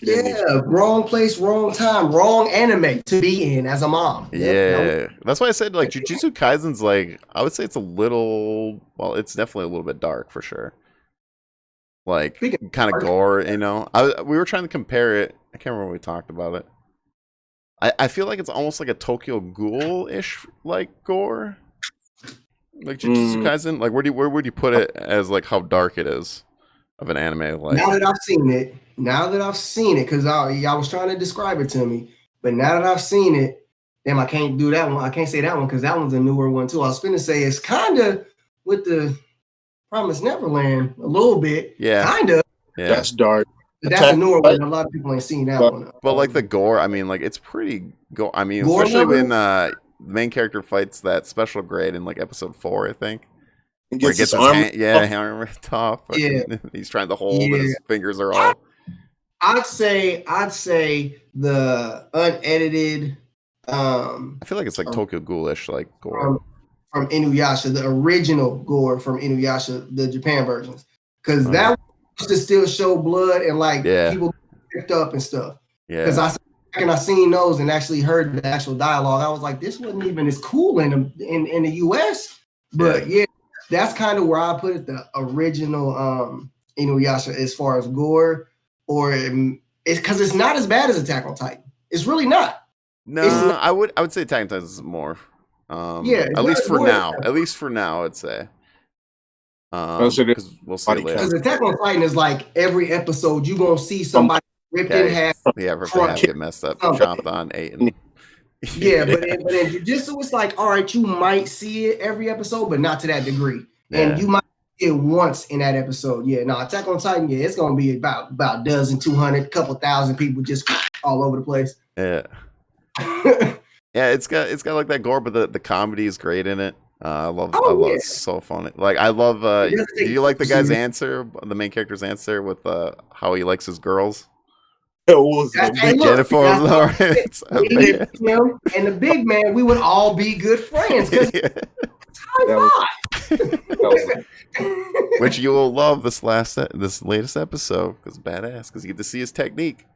Yeah, wrong place, wrong time, wrong anime to be in as a mom. Yeah, that's why I said like Jujutsu Kaisen's like I would say it's a little, well, it's definitely a little bit dark for sure. Like kind of gore, you know. We were trying to compare it. I can't remember when we talked about it. I feel like it's almost like a Tokyo Ghoul-ish like gore, like Jujutsu Kaisen. Like where would you put it as like how dark it is of an anime? Like now that I've seen it, because y'all was trying to describe it to me, but now that I've seen it, damn, I can't do that one. I can't say that one because that one's a newer one too. I was finna say it's kind of with the Promised Neverland a little bit. Yeah, kind of. Yeah, that's dark. But that's a newer one. A lot of people ain't seen that one. But like the gore, I mean, like it's pretty gore. I mean, especially when the main character fights that special grade in like episode 4, I think. He gets his arm. Hammer off. Yeah, he's trying to hold. Yeah. His fingers are all. I'd say the unedited. I feel like it's like Tokyo Ghoul-ish, like gore from Inuyasha, the original gore from Inuyasha, the Japan versions, because that used to still show blood and like people picked up and stuff. Yeah, because I seen those and actually heard the actual dialogue. I was like, this wasn't even as cool in the US, but that's kind of where I put it. The original Inuyasha as far as gore, or it's because it's not as bad as Attack on Titan. It's really not. No, I would say Attack on Titan is more. At least for now. At least for now, I'd say. Because we'll see later. Because Attack on Titan is like every episode you gonna see somebody ripped in half. Yeah, ripped in half, get messed up, chopped on, eaten. Yeah, but in Jujutsu, it's like, all right, you might see it every episode, but not to that degree. And you might see it once in that episode. Yeah, no, Attack on Titan, it's gonna be about a dozen, 200, couple thousand people just all over the place. Yeah. Yeah, it's got like that gore, but the comedy is great in it. I love it's so funny. Like I love do you like the guy's answer, the main character's answer with how he likes his girls? Jennifer and the big man, we would all be good friends. Which you will love this latest episode because badass, because you get to see his technique.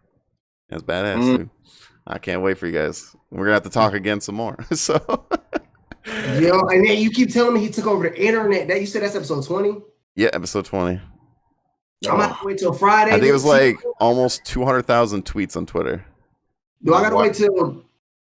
It's badass, dude. I can't wait for you guys. We're gonna have to talk again some more. So, and then you keep telling me he took over the internet. That you said that's episode 20. Yeah, episode 20. I'm gonna have to wait till Friday. I think it was like almost 200,000 tweets on Twitter. Do I gotta wait till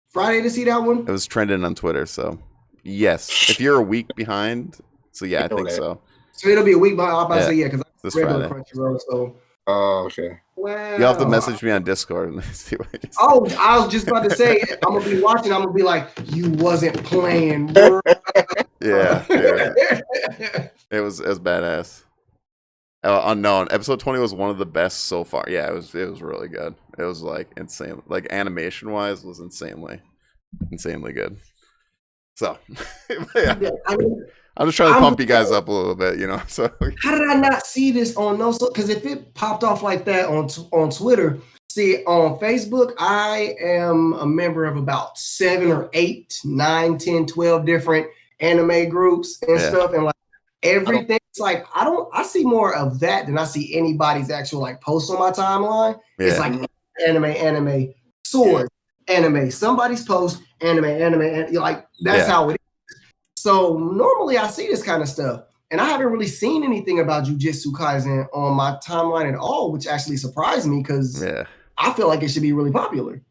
Friday to see that one? It was trending on Twitter, so yes. If you're a week behind, so yeah, I think so. So it'll be a week behind. I'm about to say because this regular Friday. Crunchyroll. So. Oh, okay. Well, you'll have to message me on Discord and see what you say. Oh, I was just about to say, I'm gonna be watching. I'm gonna be like, you wasn't playing, bro. Yeah, it was badass. Unknown episode 20 was one of the best so far. Yeah, it was really good. It was like insane, like animation wise, was insanely good. So, yeah. I'm just trying to pump you guys up a little bit, you know. So how did I not see this on because if it popped off like that on Twitter, see on Facebook, I am a member of about 7 or 8, 9, 10, 12 different anime groups and stuff, and like everything. It's like I see more of that than I see anybody's actual like posts on my timeline. Yeah. It's like anime, swords, anime, somebody's post, anime, like that's how it is. So normally I see this kind of stuff, and I haven't really seen anything about Jujutsu Kaisen on my timeline at all, which actually surprised me because I feel like it should be really popular.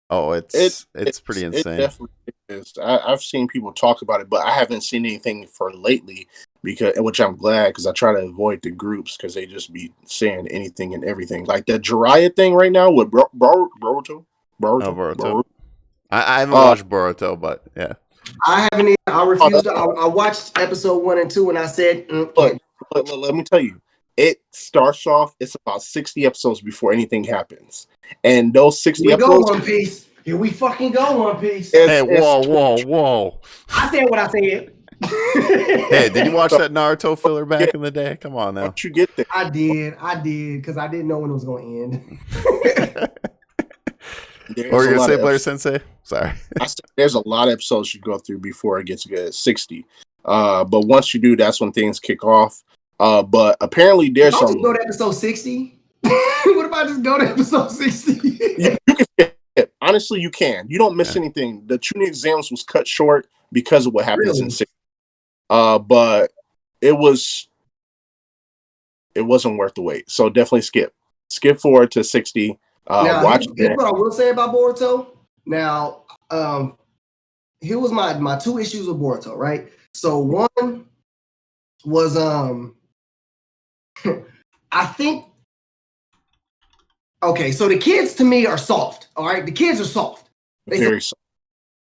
Oh, it's pretty insane. It definitely is. I've seen people talk about it, but I haven't seen anything for lately which I'm glad because I try to avoid the groups because they just be saying anything and everything. Like that Jiraiya thing right now with Boruto. I haven't watched Boruto, but yeah. I haven't even, I refused I watched episode 1 and 2 and I said, Look, let me tell you, it starts off, it's about 60 episodes before anything happens. And those 60 episodes. Go One Piece. Here we fucking go, One Piece. Hey, whoa. I said what I said. Hey, did you watch that Naruto filler back in the day? Come on now. Once you get there. I did, because I didn't know when it was going to end. Or you're going to say Blair Sensei? Sorry. There's a lot of episodes you go through before it gets good, 60. But once you do, that's when things kick off. But apparently there's some... Just go to episode 60? What if I just go to episode 60? you can skip. Honestly, you can. You don't miss anything. The Chunin exams was cut short because of what happens in 60. But it wasn't worth the wait. So definitely skip. Skip forward to 60. Watch. Here's what I will say about Boruto. Now, here was my 2 issues with Boruto, right? So one was I think so the kids to me are soft. All right, the kids are soft. Very soft.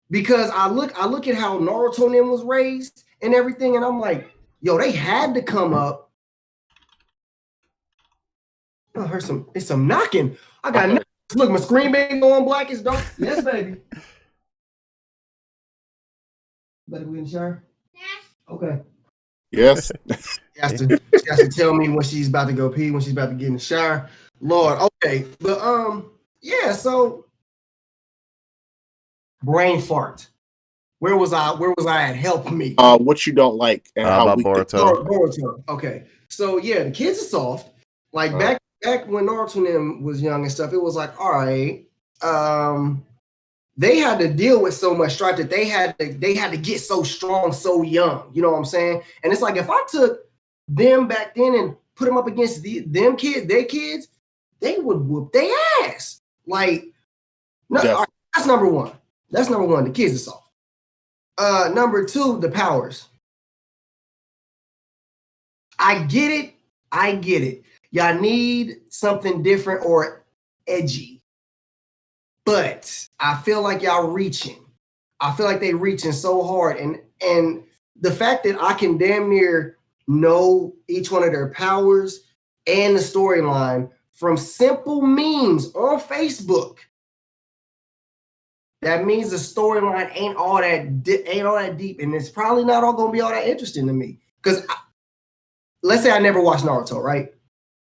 Because I look at how Naruto and them was raised and everything, and I'm like, yo, they had to come up. I heard some knocking. I got look, my screen been going black as dark. Yes, baby. Better go in the shower? Yes. Okay. Yes. She has to tell me when she's about to go pee, when she's about to get in the shower. Lord, okay. But so brain fart. Where was I at? Help me. What you don't like and how about Boruto. Boruto. Okay. So yeah, the kids are soft. Like back when Naruto and them was young and stuff, it was like, all right, they had to deal with so much strife that they had to get so strong so young. You know what I'm saying? And it's like if I took them back then and put them up against their kids, they would whoop their ass. Like, no, right, that's number one. The kids are soft. Number 2, the powers. I get it. Y'all need something different or edgy. But I feel like y'all reaching. I feel like they reaching so hard. And the fact that I can damn near know each one of their powers and the storyline from simple memes on Facebook, that means the storyline ain't all that deep, and it's probably not all gonna be all that interesting to me. Because let's say I never watched Naruto, right?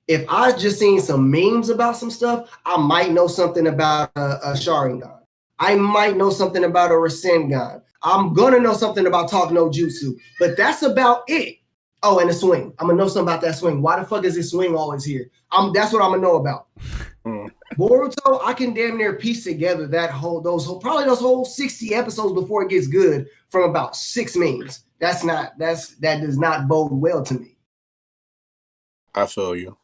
If I just seen some memes about some stuff, I might know something about a Sharingan. I might know something about a Rasengan. I'm gonna know something about Talk No Jutsu, but that's about it. Oh, and the swing. I'm gonna know something about that swing. Why the fuck is this swing always here? That's what I'm gonna know about. Boruto, I can damn near piece together those whole 60 episodes before it gets good from about 6 memes. That does not bode well to me. I feel you.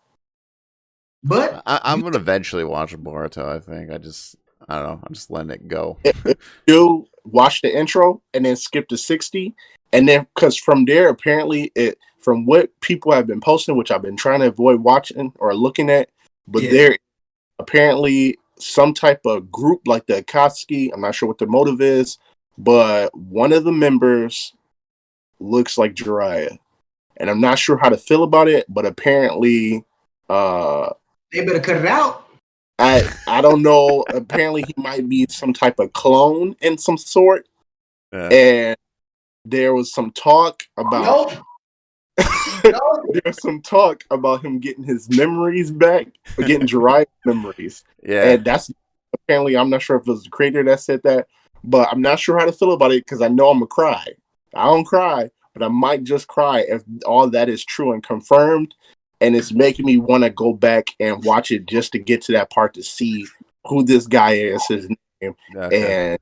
But I'm gonna eventually watch Boruto. I think I don't know. I'm just letting it go. You watch the intro and then skip to 60, And then, because from there, apparently, from what people have been posting, which I've been trying to avoid watching or looking at, but there apparently some type of group like the Akatsuki. I'm not sure what the motive is, but one of the members looks like Jiraiya, and I'm not sure how to feel about it. But apparently, they better cut it out. I don't know. Apparently, he might be some type of clone in some sort, and there was some talk about. There's some talk about him getting his memories back, or getting Jiraiya's memories. Yeah, and that's apparently, I'm not sure if it was the creator that said that, but I'm not sure how to feel about it because I know I'm gonna cry. I don't cry, but I might just cry if all that is true and confirmed, and it's making me want to go back and watch it just to get to that part to see who this guy is, his name, and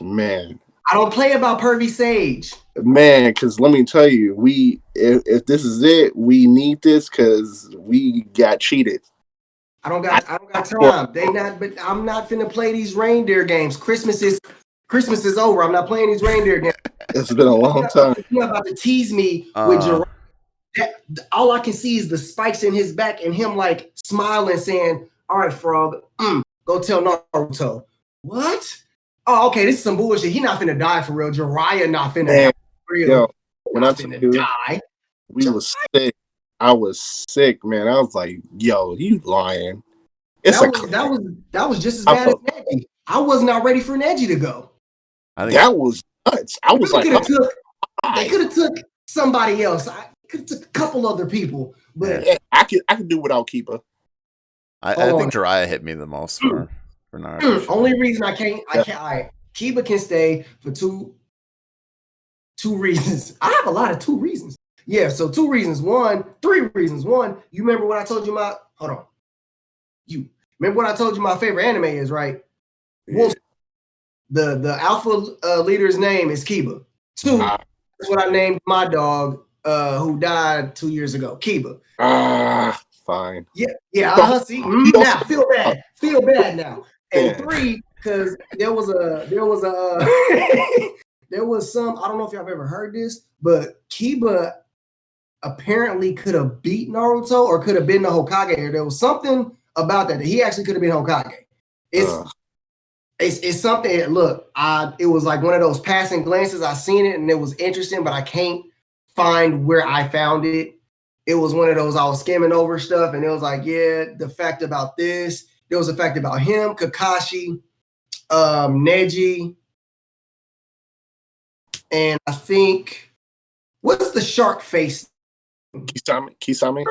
man. I don't play about Pervy Sage. Man, because let me tell you, if this is it, we need this because we got cheated. I don't got time. But I'm not finna play these reindeer games. Christmas is over. I'm not playing these reindeer games. It's been a long time. You're about to tease me with Jiraiya. All I can see is the spikes in his back and him like smiling, saying, "All right, Frog, go tell Naruto." What? Oh, okay, this is some bullshit. He not finna die for real. Jiraiya not finna die for real. Yo, when I finna die. We was sick. I was sick, man. I was like, yo, you lying. That was just as bad as Neji. I was not ready for Neji to go. That was nuts. I was like, they could have took somebody else. I could have took a couple other people, but I could do without Keeper. I think Jiraiya hit me the most for Naruto. Only reason I can't. Kiba can stay for two reasons. I have a lot of 2 reasons. Yeah, so 2 reasons. 3 reasons. 1, you remember what I told you hold on. You remember what I told you my favorite anime is, right? Yeah. The alpha leader's name is Kiba. 2, that's what I named my dog who died 2 years ago, Kiba. Fine. Yeah. See, now feel bad now. And 3, because there was some, I don't know if y'all have ever heard this, but Kiba apparently could have beat Naruto or could have been the Hokage. Or there was something about that he actually could have been Hokage. It's something. Look, it was like one of those passing glances. I seen it and it was interesting, but I can't find where I found it. It was one of those I was skimming over stuff, and it was like, the fact about this. There was a fact about him, Kakashi, Neji, and I think what's the shark face? Kisame.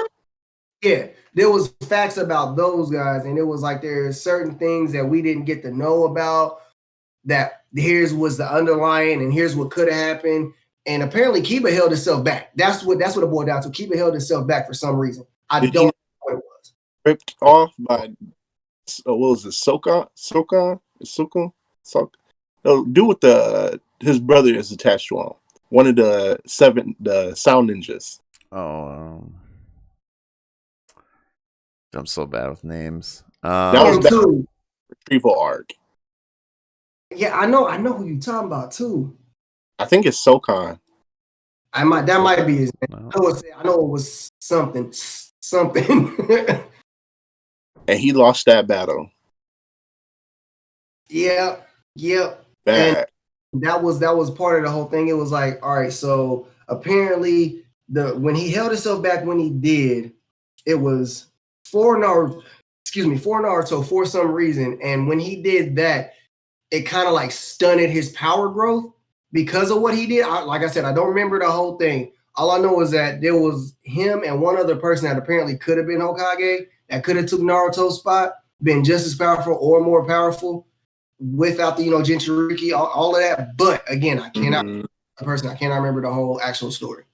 Yeah, there was facts about those guys, and it was like there's certain things that we didn't get to know about. That here's was the underlying, and here's what could have happened. And apparently, Kiba held himself back. That's what it boiled down to. Kiba held himself back for some reason. I don't know what it was. Ripped off by what was it? Soka? No, do with his brother is attached to him. One of the sound ninjas. I'm so bad with names. That was too. Retrieval arc. Yeah, I know who you're talking about too. I think it's Sokan. That might be his name. No. I know it was something. And he lost that battle. Yeah. Bad. And that was part of the whole thing. It was like, all right, so apparently when he held himself back when he did, it was for Naruto for some reason. And when he did that, it kind of like stunted his power growth because of what he did. Like I said, I don't remember the whole thing. All I know is that there was him and one other person that apparently could have been Hokage that could have took Naruto's spot, been just as powerful or more powerful without the Jinchuriki, all of that. But again, I cannot remember the whole actual story.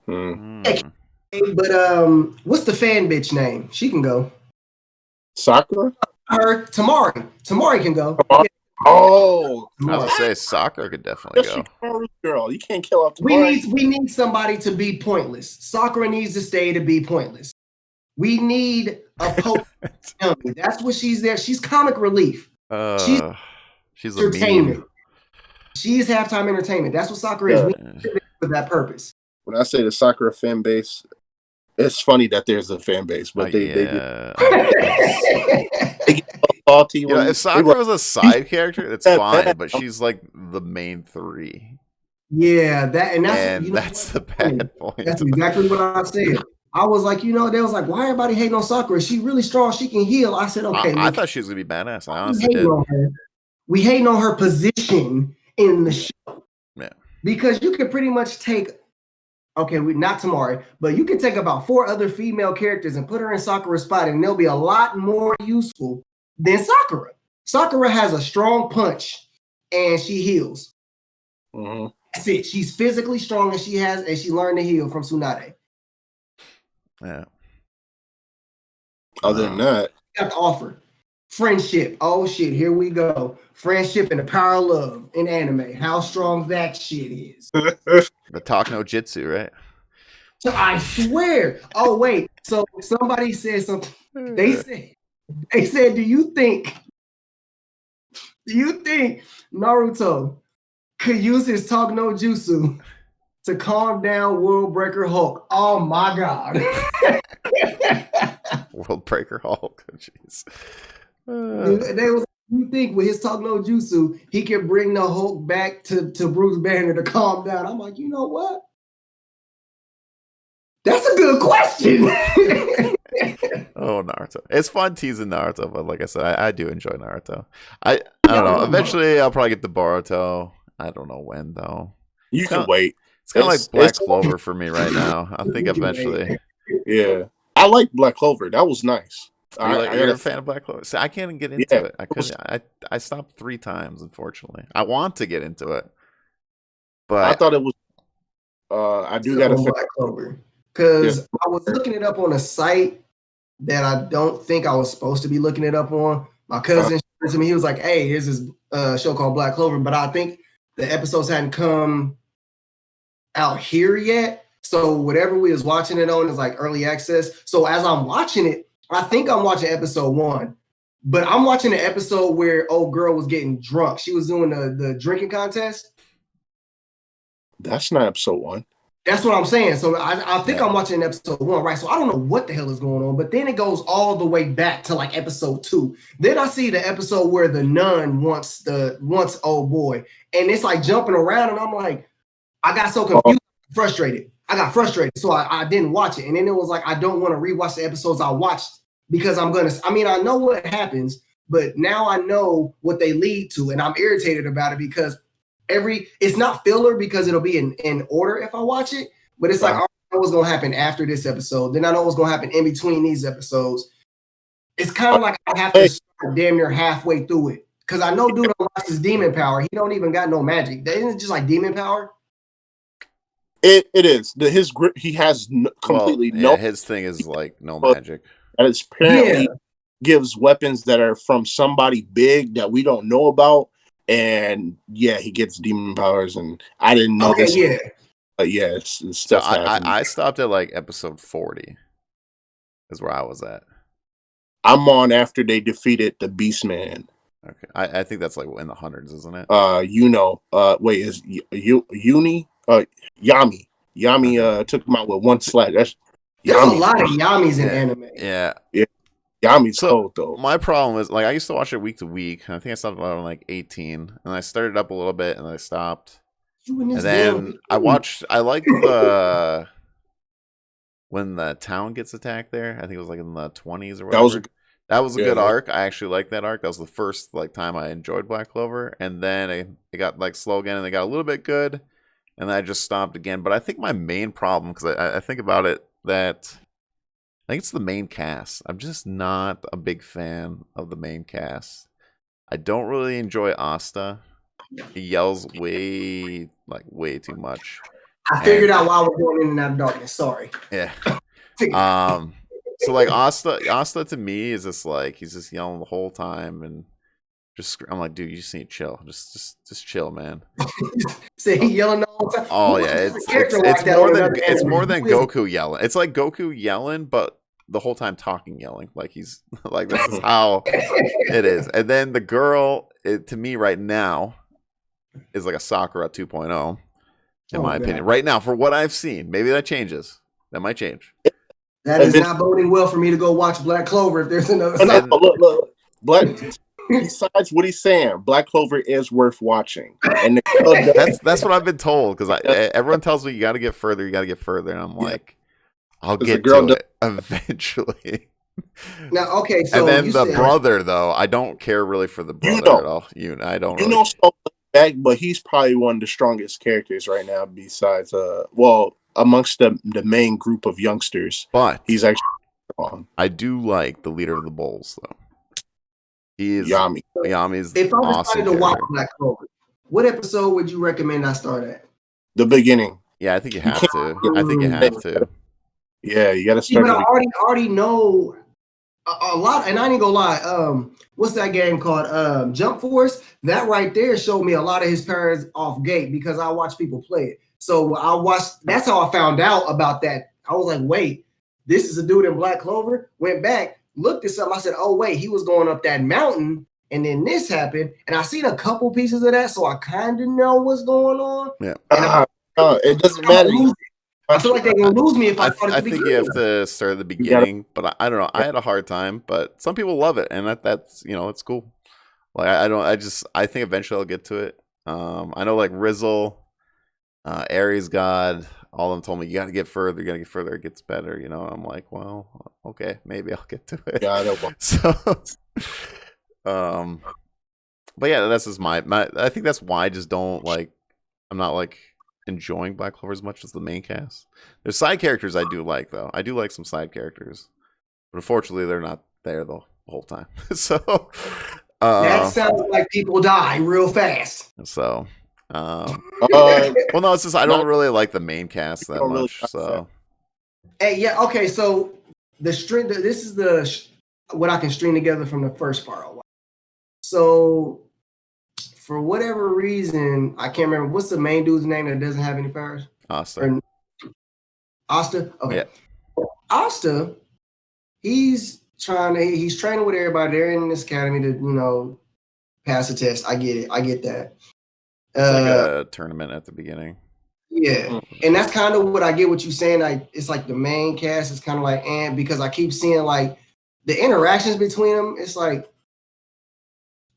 Hey, but what's the fan bitch name? She can go. Sakura? Her Tamari. Tamari can go. Oh, I was gonna say Sakura could definitely go. Girl, you can't kill off Tamari. We need somebody to be pointless. Sakura needs to stay to be pointless. We need a poke. That's what she's there. She's comic relief. She's entertainment. She is halftime entertainment. That's what soccer is. We for that purpose. When I say the soccer fan base, it's funny that there's a fan base, but they do. If Sakura was a side character, it's fine, but she's like the main three. Yeah, that's the bad point. That's exactly what I said. I was like, they was like, why everybody hating on Sakura? She's really strong. She can heal. I said, okay. I thought she was gonna be badass. I honestly did. We hating on her position in the show. Yeah. Because you could pretty much take, not Tamari, but you could take about 4 other female characters and put her in Sakura's spot, and they'll be a lot more useful than Sakura. Sakura has a strong punch, and she heals. Mm-hmm. That's it. She's physically strong, and she learned to heal from Tsunade. Yeah. Other than that, got to offer friendship. Oh shit, here we go. Friendship and the power of love in anime. How strong that shit is. The talk no jitsu, right? So I swear. Oh wait. So somebody said something. They said, do you think Naruto could use his talk no jutsu to calm down World Breaker Hulk? Oh my god. World Breaker Hulk. Jeez. You think with his talk no jutsu, he can bring the Hulk back to Bruce Banner to calm down? I'm like, you know what? That's a good question. Oh, Naruto. It's fun teasing Naruto, but like I said, I do enjoy Naruto. I don't know. Eventually, I'll probably get the Boruto. I don't know when, though. You can wait. It's kind of like Black Clover for me right now. I think eventually. Yeah. I like Black Clover. That was nice. You're a fan of Black Clover? See, I can't get into it. I couldn't. I stopped 3 times, unfortunately. I want to get into it, but I thought it was. I do got a Black Clover because I was looking it up on a site that I don't think I was supposed to be looking it up on. My cousin showed it to me. He was like, "Hey, here's this show called Black Clover," but I think the episodes hadn't come out here yet. So whatever we was watching it on is like early access. So as I'm watching it, I think I'm watching episode 1, but I'm watching the episode where old girl was getting drunk. She was doing the drinking contest. That's not episode 1. That's what I'm saying. So I think I'm watching episode 1, right? So I don't know what the hell is going on, but then it goes all the way back to like episode 2. Then I see the episode where the nun wants old boy, and it's like jumping around, and I'm like, I got so confused, frustrated. I got frustrated, so I didn't watch it. And then it was like, I don't want to rewatch the episodes I watched because I know what happens, but now I know what they lead to, and I'm irritated about it because it's not filler because it'll be in order if I watch it, but it's like, I know what's going to happen after this episode. Then I know what's going to happen in between these episodes. It's kind of like I have to start damn near halfway through it because I know dude unlocks demon power. He don't even got no magic. Isn't it just like demon power? It is. His grip, he has completely no. His thing is like no magic. And it's apparently gives weapons that are from somebody big that we don't know about. And he gets demon powers, and I didn't know this. But it's stuff. So I stopped at like episode 40. Is where I was at. I'm on after they defeated the Beastman. Okay, I think that's like in the hundreds, isn't it? Wait, is Uni? Yami took him out with 1 slash. There's a lot of Yamis in anime. Yeah. Yami's cold though. My problem is like I used to watch it week to week, and I think I stopped around like 18, and I started up a little bit, and I stopped. And then I like when the town gets attacked there. I think it was like in the 20s or whatever. That was a good arc. I actually liked that arc. That was the first like time I enjoyed Black Clover, and then it got like slow again, and it got a little bit good. And then I just stopped again. But I think my main problem, because I think about it, that I think it's the main cast. I'm just not a big fan of the main cast. I don't really enjoy Asta. He yells way too much. I figured out why we're going in and out of darkness. Sorry. Yeah. So like Asta to me is just like he's just yelling the whole time and. I'm like, dude, you just need to chill. Just chill, man. Say he yelling all the time. Oh yeah, it's more than Goku yelling. It's like Goku yelling, but the whole time talking yelling. Like he's like this is how it is. And then the girl, to me right now, is like a Sakura 2.0, in my opinion. Right now, for what I've seen, maybe that changes. That might change. That is not boding well for me to go watch Black Clover if there's another. Look. Besides what he's saying, Black Clover is worth watching, and that's what I've been told. Because everyone tells me you got to get further, and I'm like, I'll get to it eventually. Now, okay, so and then the brother, though, I don't care really for the brother at all. I don't. You know, back, but he's probably one of the strongest characters right now. Besides, amongst the main group of youngsters, but he's actually strong. I do like the leader of the Bulls, though. He is Yami. Yami's if I awesome decided to watch Black Clover, what episode would you recommend I start at? The beginning. Yeah, I think you have to. I think you have to. Yeah, you got to start. But I already know a lot, and I ain't gonna lie. What's that game called? Jump Force. That right there showed me a lot of his parents off gate because I watched people play it. So I watched. That's how I found out about that. I was like, wait, this is a dude in Black Clover. Went back. Looked at something. I said, "Oh wait, he was going up that mountain, and then this happened." And I seen a couple pieces of that, so I kind of know what's going on. Yeah, it doesn't matter. I feel like they're gonna lose me if I start at the beginning. I think you have to start at the beginning, but I don't know. I had a hard time, but some people love it, and that's it's cool. Like I think eventually I'll get to it. I know like Rizzle, Aries God. All of them told me you got to get further. It gets better. And I'm like, well, okay, maybe I'll get to it. Yeah, so, but yeah, that's just my. I think that's why I just don't like. I'm not like enjoying Black Clover as much as the main cast. There's side characters I do like though. I do like some side characters, but unfortunately they're not there the whole time. So that sounds like people die real fast. So. Well, no, it's just I don't really like the main cast that much. So, hey, yeah, okay. So the string. This is what I can string together from the first part. So, for whatever reason, I can't remember what's the main dude's name that doesn't have any powers. Asta. Okay. Yeah. Asta. He's training with everybody. They're in this academy to pass the test. I get it. I get that. It's like a tournament at the beginning. Yeah, and that's kind of what I get. What you're saying, it's like the main cast is kind of like, and because I keep seeing like the interactions between them, it's like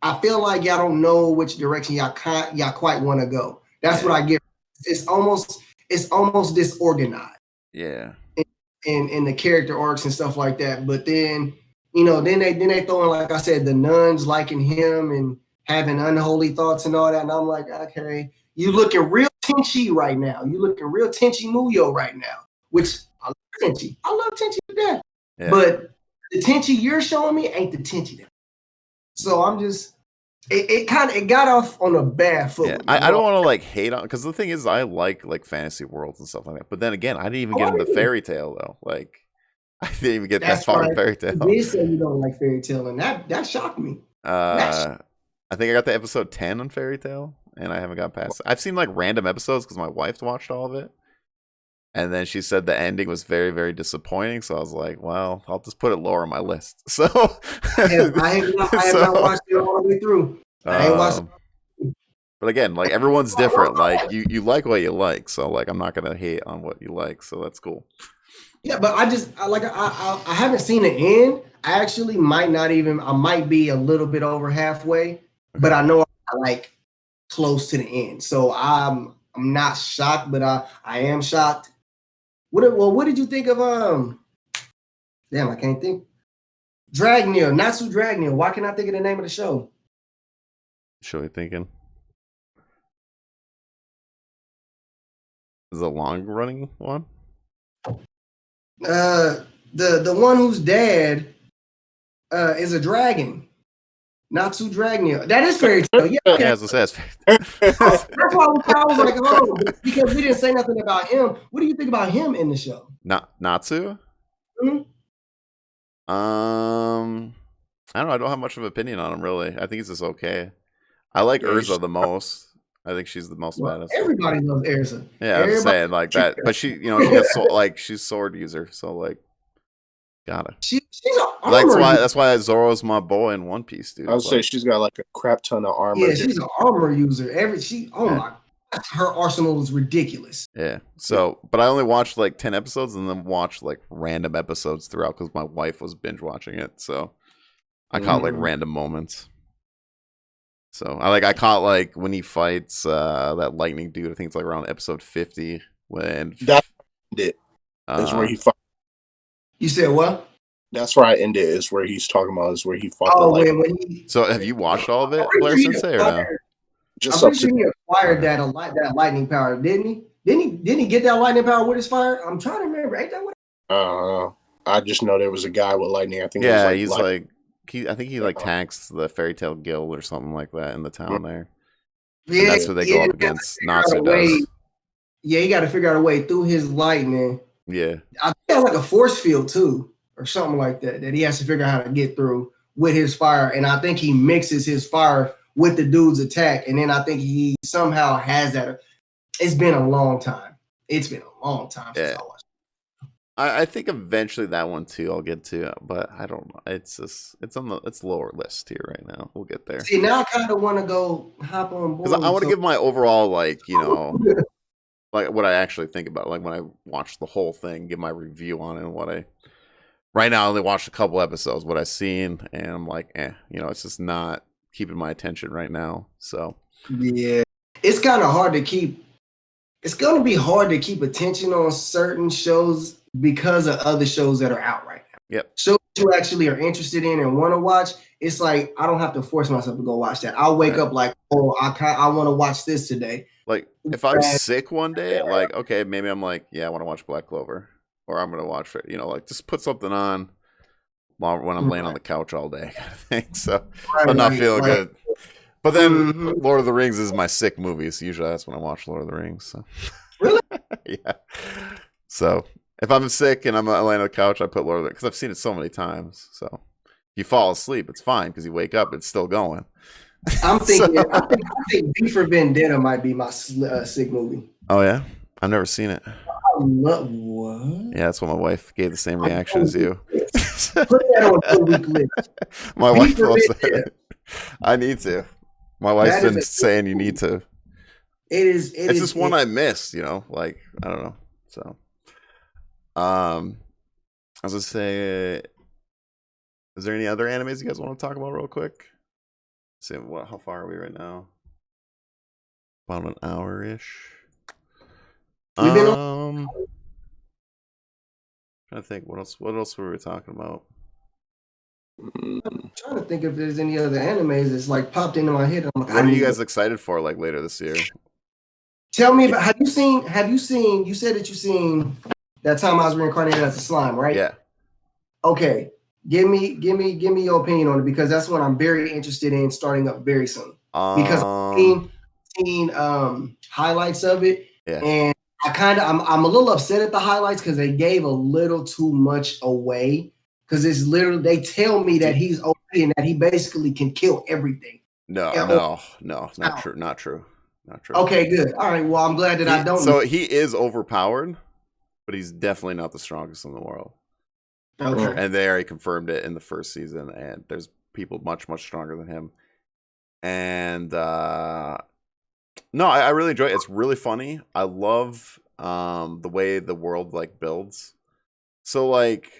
I feel like y'all don't know which direction y'all quite want to go. That's what I get. It's almost disorganized. Yeah. In the character arcs and stuff like that, but then then they throw in, like I said, the nuns liking him and having unholy thoughts and all that, and I'm like, okay, you looking real Tenchi right now. You looking real Tenchi Muyo right now, which I love Tenchi. I love Tenchi to death. Yeah. But the Tenchi you're showing me ain't the Tenchi that. So I'm just, it got off on a bad foot. Yeah, I don't want to like hate on, because the thing is I like fantasy worlds and stuff like that. But then again, I didn't even get into Fairy Tail though. Like I didn't even get that far in Fairy Tail. You did say you don't like Fairy Tail, and that shocked me. I think I got to episode 10 on Fairy Tail, and I haven't got past it. I've seen like random episodes because my wife watched all of it. And then she said the ending was very, very disappointing. So I was like, well, I'll just put it lower on my list. So I have not watched it all the way through. I ain't watched it. But again, like everyone's different. Like you like what you like. So like I'm not gonna hate on what you like. So that's cool. Yeah, but I haven't seen the end. I actually might be a little bit over halfway. But I know I like close to the end, so I'm not shocked, but I am shocked. What did you think of Damn, I can't think. Dragneel, Natsu Dragneel. Why can't I think of the name of the show? Show you thinking? Is it a long running one? The one whose dad is a dragon. Natsu Dragneel. That is Fairy Tail. Yeah, okay. As it says. That's why I was like, oh, because we didn't say nothing about him. What do you think about him in the show? Natsu? Mm-hmm. I don't know. I don't have much of an opinion on him, really. I think he's just okay. I like Urza the most. I think she's the most badass. Everybody loves Urza. Yeah, I'm saying like that. But she, she gets she's sword user, so like, Gotta. She's an armor. That's why Zoro's my boy in One Piece, dude. I would say she's got like a crap ton of armor. Yeah, she's an armor user. My, her arsenal is ridiculous. Yeah. So, but I only watched like 10 episodes and then watched like random episodes throughout because my wife was binge watching it. So I caught like random moments. So I caught like when he fights that lightning dude. I think it's like around episode 50 when that ended. Is where he fought. You said what? That's where I ended. Is where he's talking about. Is where he fought. So have you watched all of it, Blair Sensei, or no? I'm pretty sure he acquired that lightning power, didn't he? Didn't he get that lightning power with his fire? I'm trying to remember. Ain't that what? I just know there was a guy with lightning. I think. Yeah, I think he like taxed the Fairy Tail Guild or something like that in the town there. Yeah, and that's what they go up against. Natsu does. Yeah, he got to figure out a way through his lightning. Yeah, I think that's like a force field too, or something like that. That he has to figure out how to get through with his fire, and I think he mixes his fire with the dude's attack, and then I think he somehow has that. It's been a long time. Since I watched it. I think eventually that one too I'll get to, but I don't know. It's lower list here right now. We'll get there. See, now I kind of want to go hop on board because I want to give my overall like like what I actually think about it. Like when I watch the whole thing, give my review on it and what I. Right now, I only watched a couple episodes. What I've seen, and I'm like, it's just not keeping my attention right now. So yeah, it's kind of hard to keep. It's going to be hard to keep attention on certain shows because of other shows that are out right now. Yep. Shows you actually are interested in and want to watch. It's like I don't have to force myself to go watch that. I'll wake up like, oh, I want to watch this today. Like if I'm sick one day, like okay, maybe I'm like, yeah, I want to watch Black Clover, or I'm gonna watch it. Like just put something on when I'm laying on the couch all day, kind of thing. So I'm not feeling good. But then Lord of the Rings is my sick movie, so usually that's when I watch Lord of the Rings. So. Really? Yeah. So if I'm sick and I'm laying on the couch, I put Lord of the Rings because I've seen it so many times. So if you fall asleep, it's fine because you wake up, it's still going. I'm thinking. I think V for Vendetta might be my sick movie. Oh yeah, I've never seen it. I love what? Yeah, that's what my wife gave the same reaction as you. Put that on the week list. My wife loves that. I need to. My wife's been saying you need to. It's just one I missed, like I don't know. So, I was gonna say, is there any other animes you guys want to talk about real quick? See how far are we right now? About an hour-ish. We've been trying to think what else were we talking about? I'm trying to think if there's any other animes that's like popped into my head. I'm like, what are you guys excited for like later this year? Tell me about. Have you seen? You said that you seen that time I was reincarnated as a slime, right? Yeah. Okay. Give me your opinion on it because that's what I'm very interested in starting up very soon. Because I've seen highlights of it, and I'm a little upset at the highlights because they gave a little too much away. Because it's literally they tell me that he's OP and that he basically can kill everything. No, not true. Not true. Okay, good. All right. Well, I'm glad that I don't. So he is overpowered, but he's definitely not the strongest in the world. Okay. And they already confirmed it in the first season, and there's people much, much stronger than him. And no, I really enjoy it. It's really funny. I love the way the world like builds. So like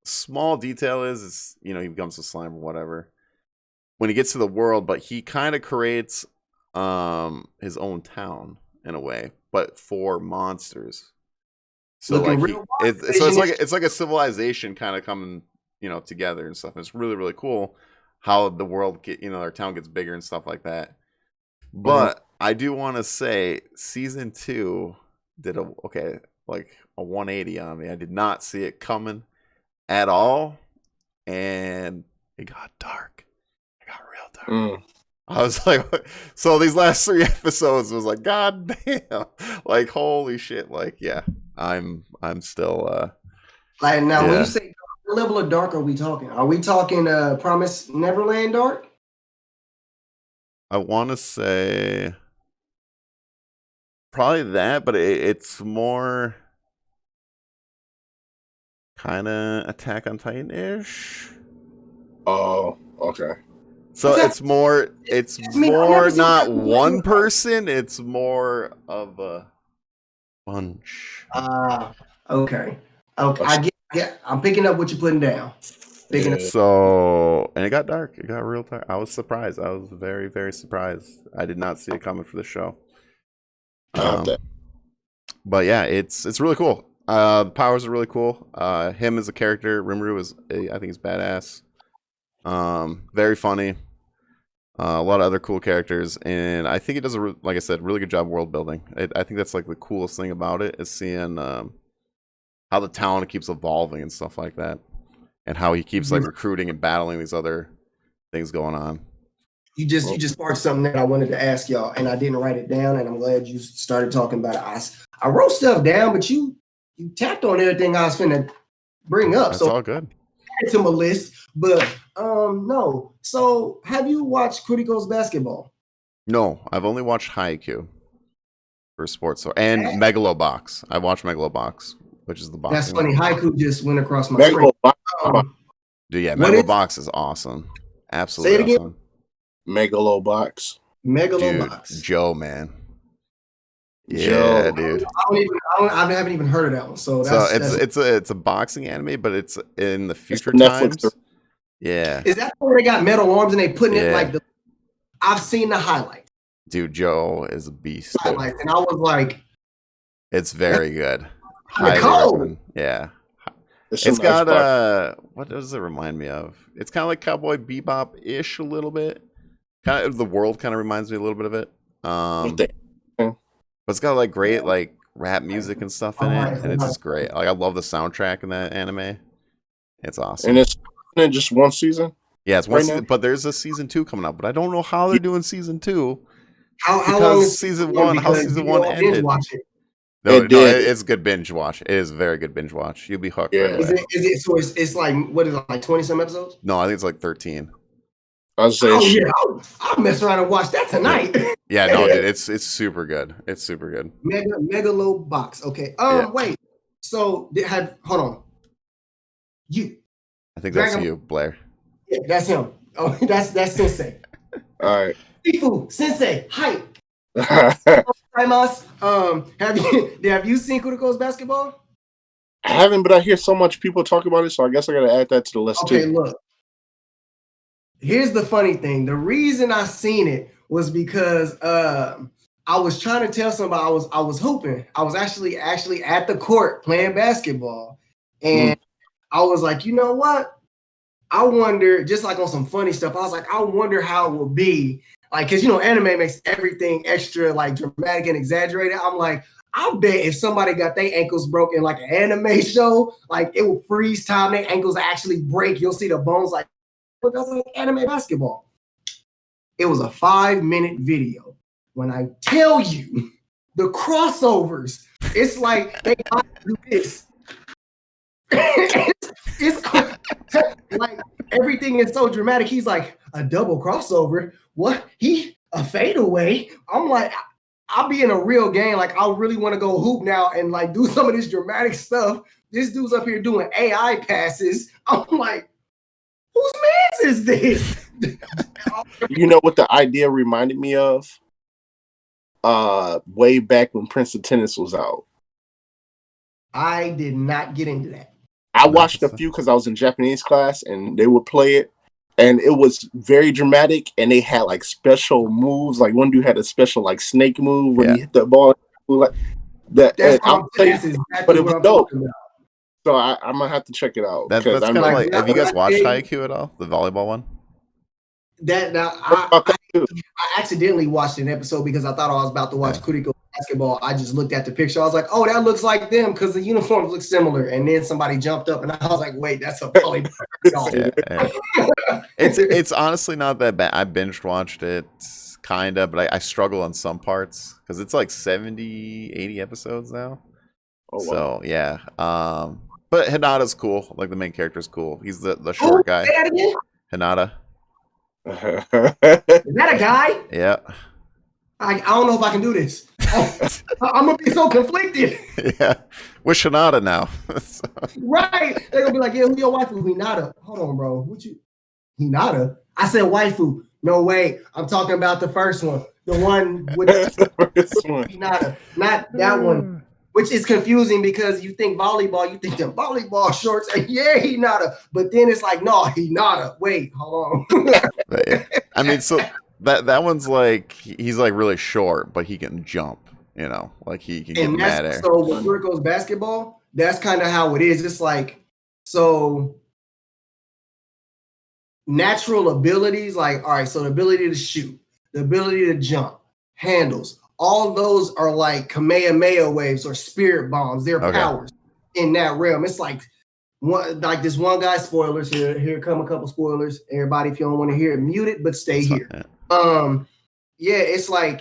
small detail is he becomes a slime or whatever when he gets to the world, but he kind of creates his own town in a way, but for monsters. So it's like a civilization kind of coming together and stuff. It's really, really cool how the world our town gets bigger and stuff like that. But I do want to say season 2 did a 180 on me. I did not see it coming at all, and it got dark. It got real dark. I was like, so these last 3 episodes was like, god damn, like holy shit, like yeah, I'm still like now when you say what level of dark are we talking? Are we talking Promise Neverland dark? I want to say probably that, but it's more kind of Attack on Titan-ish. Oh, okay. So it's more not one person, it's more of a bunch. Okay. I'm picking up what you're putting down. So, and it got dark. It got real dark. I was surprised. I was very, very surprised. I did not see it coming for the show. But yeah, it's really cool. The powers are really cool. Him as a character, Rimuru I think he's badass. Very funny. A lot of other cool characters, and I think it does like I said, really good job world building. I think that's like the coolest thing about it is seeing how the town keeps evolving and stuff like that, and how he keeps like recruiting and battling these other things going on. You just sparked something that I wanted to ask y'all, and I didn't write it down, and I'm glad you started talking about it. I wrote stuff down, but you tapped on everything I was finna bring up. That's all good. To my list, but no. So, have you watched Critico's basketball? No, I've only watched Haikyuu for sports, and Megalobox. I watched Megalobox, which is the boxing. That's funny. Haikyuu just went across my screen. Dude, yeah, Megalobox is awesome. Absolutely say it awesome. Megalobox. Dude, Joe, man. Yeah, dude. I haven't even heard of that one. So it's a boxing anime, but it's in the future times. Yeah. Is that where they got metal arms and they putting it like the? I've seen the highlights. Dude, Joe is a beast. Highlights, and I was like, it's very good. Yeah. It's got what does it remind me of? It's kind of like Cowboy Bebop-ish a little bit. Kind of the world kind of reminds me a little bit of it. But it's got like great like rap music and stuff in it, and it's just great. Like I love the soundtrack in that anime. It's awesome. And it's just one season? Yeah, it's one season, but there's a season 2 coming up. But I don't know how they're doing season 2. How long is season 1? How season 1 ended? No, it's a good binge watch. It is a very good binge watch. You'll be hooked. Yeah. Right away. So it's like what is it, like 20 some episodes? No, I think it's like 13. I was saying, I'll mess around and watch that tonight. Yeah, no, dude, it's super good. It's super good. Megalobox. Okay. Wait. So hold on. I think that's you, Blair. Yeah, that's him. Oh, that's Sensei. All right. Sifu, Sensei, hi. Have you seen Kuriko's basketball? I haven't, but I hear so much people talk about it, so I guess I gotta add that to the list too. Okay, look. Here's the funny thing. The reason I seen it was because I was trying to tell somebody I was hooping. I was actually at the court playing basketball, and I was like, you know what? I wonder, just like on some funny stuff, I was like, I wonder how it will be. Like, because, anime makes everything extra, like, dramatic and exaggerated. I'm like, I bet if somebody got their ankles broken, like an anime show, like, it will freeze time, their ankles actually break. You'll see the bones, like, but that's like anime basketball. It was a 5-minute video. When I tell you, the crossovers, it's like they do this. it's like everything is so dramatic. He's like, a double crossover. What? A fadeaway? I'm like, I'll be in a real game. Like, I really want to go hoop now and like do some of this dramatic stuff. This dude's up here doing AI passes. I'm like, whose man's is this? You know what the idea reminded me of? Way back when Prince of Tennis was out. I did not get into that. I watched a few because I was in Japanese class and they would play it. And it was very dramatic, and they had like special moves. Like one dude had a special like snake move when he hit the ball. Like that. But it was dope. So I'm gonna have to check it out. That's kind of like. Have you guys watched Haikyuu at all? The volleyball one. I accidentally watched an episode because I thought I was about to watch Kuriko basketball. I just looked at the picture. I was like, oh, that looks like them because the uniforms look similar. And then somebody jumped up and I was like, wait, that's a volleyball. It's honestly not that bad. I binge watched it kind of, but I struggle on some parts because it's like 70, 80 episodes now. Oh, wow. So yeah. But Hinata's cool. Like the main character's cool. He's the short guy. Say that again? Hinata. Is that a guy? Yeah. I don't know if I can do this. I'm gonna be so conflicted. Yeah, with Hinata now. Right? They're gonna be like, yeah, who your waifu? Hinata. Hold on, bro. What you? Hinata? I said waifu. No way. I'm talking about the first one. The one with the first one. Hinata. Not that one. Which is confusing because you think volleyball, you think the volleyball shorts, and yeah, Hinata. But then it's like, no, Hinata. Wait, hold on. I mean, so that one's like, he's like really short, but he can jump, you know, like he can get mad air. So with Kuriko's basketball, that's kind of how it is. It's like, so natural abilities, like, all right, so the ability to shoot, the ability to jump, handles, all those are like Kamehameha waves or spirit bombs. They're powers in that realm. It's like this one guy, spoilers here. Here come a couple spoilers. Everybody, if you don't want to hear it, mute it, but stay here. Yeah, it's like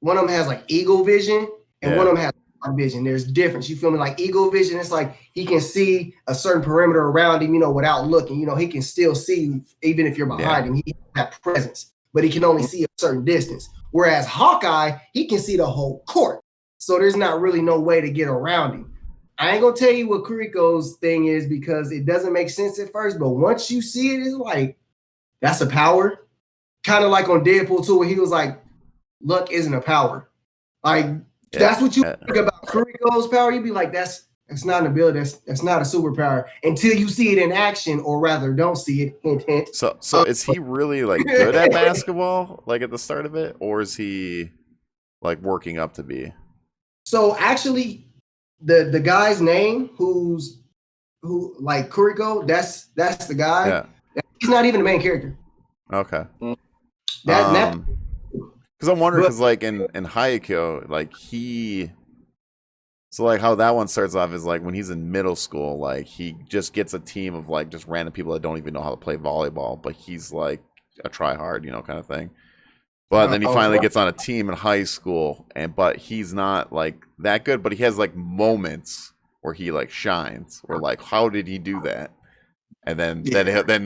one of them has like eagle vision and one of them has vision. There's difference. You feel me? Like eagle vision, it's like he can see a certain perimeter around him, you know, without looking. You know, he can still see even if you're behind him. He has that presence, but he can only see a certain distance. Whereas Hawkeye, he can see the whole court. So there's not really no way to get around him. I ain't gonna tell you what Kuriko's thing is because it doesn't make sense at first, but once you see it, it's like, that's a power. Kind of like on Deadpool 2, where he was like, luck isn't a power. Like, that's what you think about Kuriko's power. You'd be like, that's not an ability. That's not a superpower until you see it in action, or rather, don't see it. Hint, hint. So is he really like good at basketball, like at the start of it, or is he like working up to be? So actually, the guy's name, who like Kuriko, that's the guy. Yeah. He's not even the main character. Okay. Because I'm wondering, because like in Haikyuu, like so like how that one starts off is like when he's in middle school, like he just gets a team of like just random people that don't even know how to play volleyball, but he's like a try hard, you know, kind of thing. But then he finally gets on a team in high school, but he's not like that good, but he has like moments where he like shines. Where like, how did he do that? And then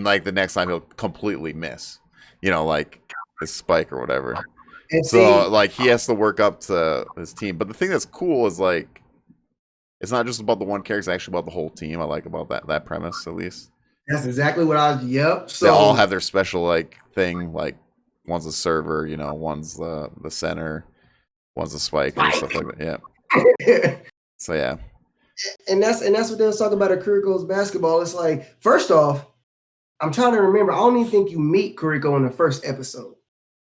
like the next time he'll completely miss, you know, like his spike or whatever. And so like he has to work up to his team. But the thing that's cool is like it's not just about the one character; it's actually about the whole team. I like about that premise at least. That's exactly what I was. Yep. So they all have their special like thing. Like one's a server, you know, one's the center, one's a spike and stuff like that. Yeah. So yeah. And that's what they was talking about at Kuriko's basketball. It's like, first off, I'm trying to remember. I don't even think you meet Kuriko in the first episode.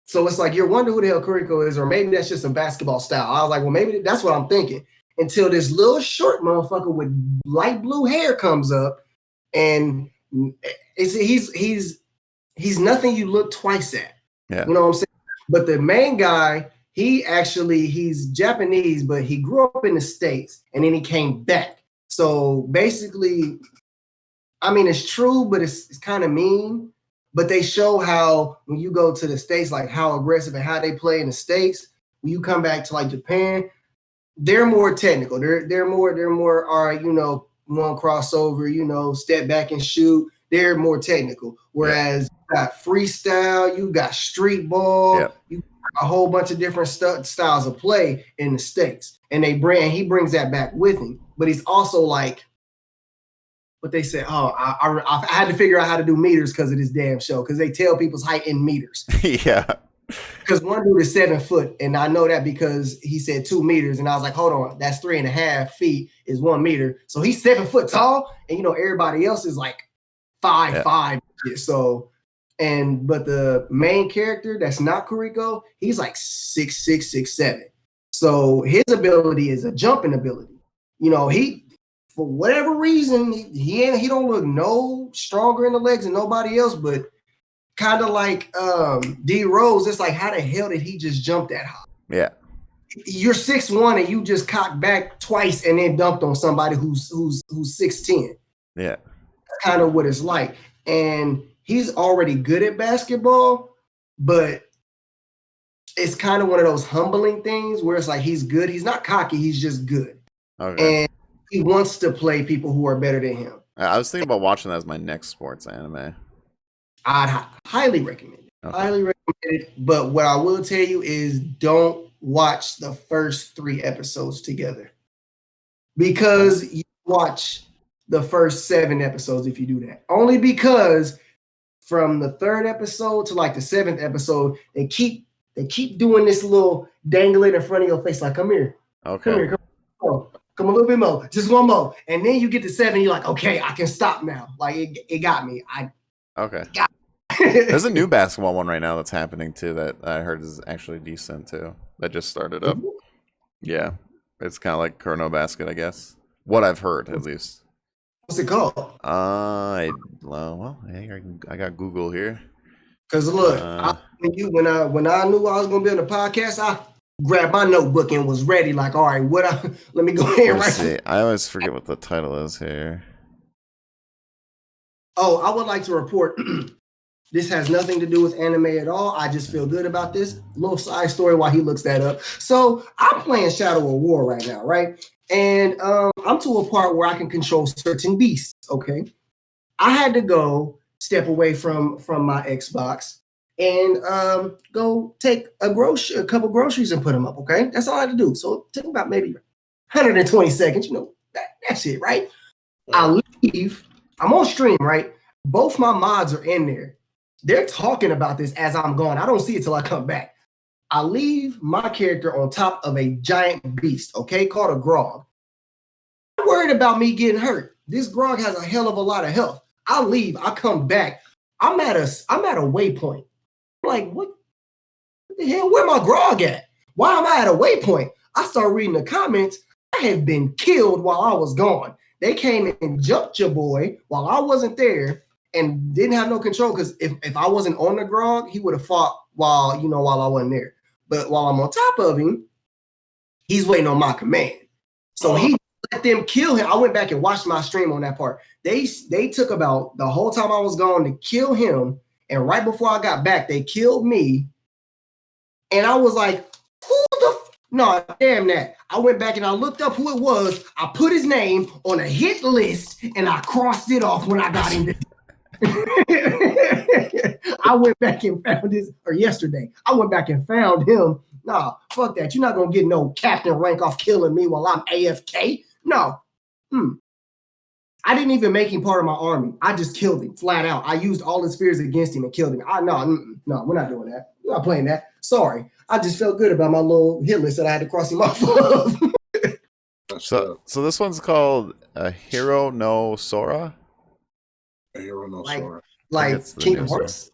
So it's like, you're wondering who the hell Kuriko is, or maybe that's just a basketball style. I was like, well, maybe that's what I'm thinking. Until this little short motherfucker with light blue hair comes up, and he's nothing you look twice at. Yeah. You know what I'm saying? But the main guy, he's Japanese, but he grew up in the States, and then he came back. So basically, I mean, it's true, but it's kind of mean. But they show how when you go to the States, like how aggressive and how they play in the States. When you come back to like Japan, they're more technical. They're more all right, you know, one crossover, you know, step back and shoot. They're more technical. Whereas you got freestyle, you got street ball, you got a whole bunch of different styles of play in the States. And he brings that back with him. But he's also like, what they said, I had to figure out how to do meters because of this damn show, because they tell people's height in meters. Yeah. Because one dude is 7 foot, and I know that because he said 2 meters, and I was like, hold on, that's 3.5 feet is 1 meter. So he's 7 foot tall, and you know, everybody else is like 5'5". So, but the main character that's not Kuriko, he's like 6'6", 6'7". So his ability is a jumping ability. You know, for whatever reason, he don't look no stronger in the legs than nobody else, but kind of like D Rose, it's like, how the hell did he just jump that high? Yeah. You're 6'1" and you just cocked back twice and then dumped on somebody who's 6'10". Yeah. That's kind of what it's like. And he's already good at basketball, but it's kind of one of those humbling things where it's like he's good. He's not cocky, he's just good. Okay. And he wants to play people who are better than him. I was thinking about watching that as my next sports anime. I'd highly recommend it. Highly recommend it. But what I will tell you is don't watch the first 3 episodes together. Because you watch the first 7 episodes if you do that. Only because from the 3rd episode to like the 7th episode, they keep doing this little dangling in front of your face, like, come here. Okay. Come here, come a little bit more. Just one more. And then you get to 7, you're like, okay, I can stop now. Like it got me. Okay. There's a new basketball one right now that's happening too that I heard is actually decent too. That just started up. Yeah. It's kind of like Chrono Basket, I guess. What I've heard, at least. What's it called? I got Google here. Because look, when I knew I was gonna be on the podcast, I grabbed my notebook and was ready. Like, all right, let me go ahead and write. See. I always forget what the title is here. Oh, I would like to report. This has nothing to do with anime at all. I just feel good about this little side story while he looks that up. So I'm playing Shadow of War right now, right? And I'm to a part where I can control certain beasts. Okay, I had to go step away from my Xbox and go take a couple groceries and put them up. Okay, that's all I had to do. So it took about maybe 120 seconds. You know, that's it, right? I leave. I'm on stream, right? Both my mods are in there. They're talking about this as I'm gone. I don't see it till I come back. I leave my character on top of a giant beast, okay, called a Grog. I'm worried about me getting hurt. This Grog has a hell of a lot of health. I leave. I come back. I'm at a waypoint. I'm like, what the hell? Where my Grog at? Why am I at a waypoint? I start reading the comments. I have been killed while I was gone. They came and jumped your boy while I wasn't there and didn't have no control, because if I wasn't on the Grog, he would have fought while I wasn't there. But while I'm on top of him, he's waiting on my command. So he let them kill him. I went back and watched my stream on that part. They took about the whole time I was gone to kill him, and right before I got back, they killed me. And I was like, who the no, damn that. I went back and I looked up who it was. I put his name on a hit list and I crossed it off when I got him. I went back and found this, or yesterday, I went back and found him. Nah, fuck that. You're not going to get no captain rank off killing me while I'm AFK. No. I didn't even make him part of my army. I just killed him flat out. I used all his spears against him and killed him. No, we're not doing that. We're not playing that. Sorry. I just felt good about my little hit list that I had to cross him off of. So this one's called Hero no Sora? A Hero no Sora. Like Kingdom Hearts?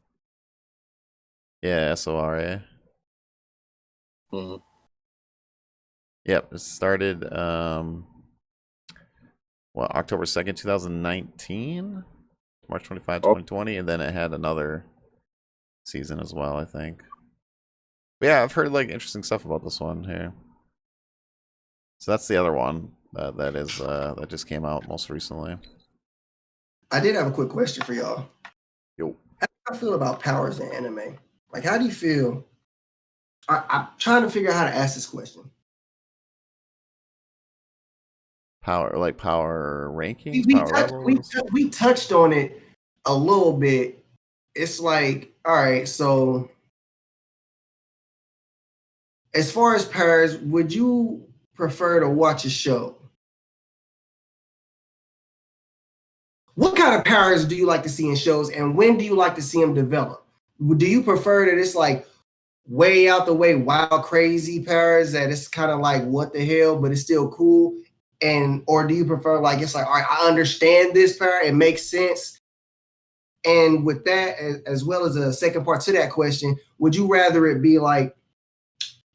Yeah, Sora. Mm-hmm. Yep, it started October 2nd, 2019? March 25, 2020, and then it had another season as well, I think. But yeah, I've heard like interesting stuff about this one here. So that's the other one that just came out most recently. I did have a quick question for y'all. Yo. How do you feel about powers in anime? Like, how do you feel? I'm trying to figure out how to ask this question. Power rankings? We touched on it a little bit. It's like, all right, so as far as powers, would you prefer to watch a show? What kind of powers do you like to see in shows, and when do you like to see them develop? Do you prefer that it's like way out the way, wild, crazy powers that it's kind of like what the hell, but it's still cool? Or do you prefer like it's like, all right, I understand this power, it makes sense? And with that, as well as a second part to that question, would you rather it be like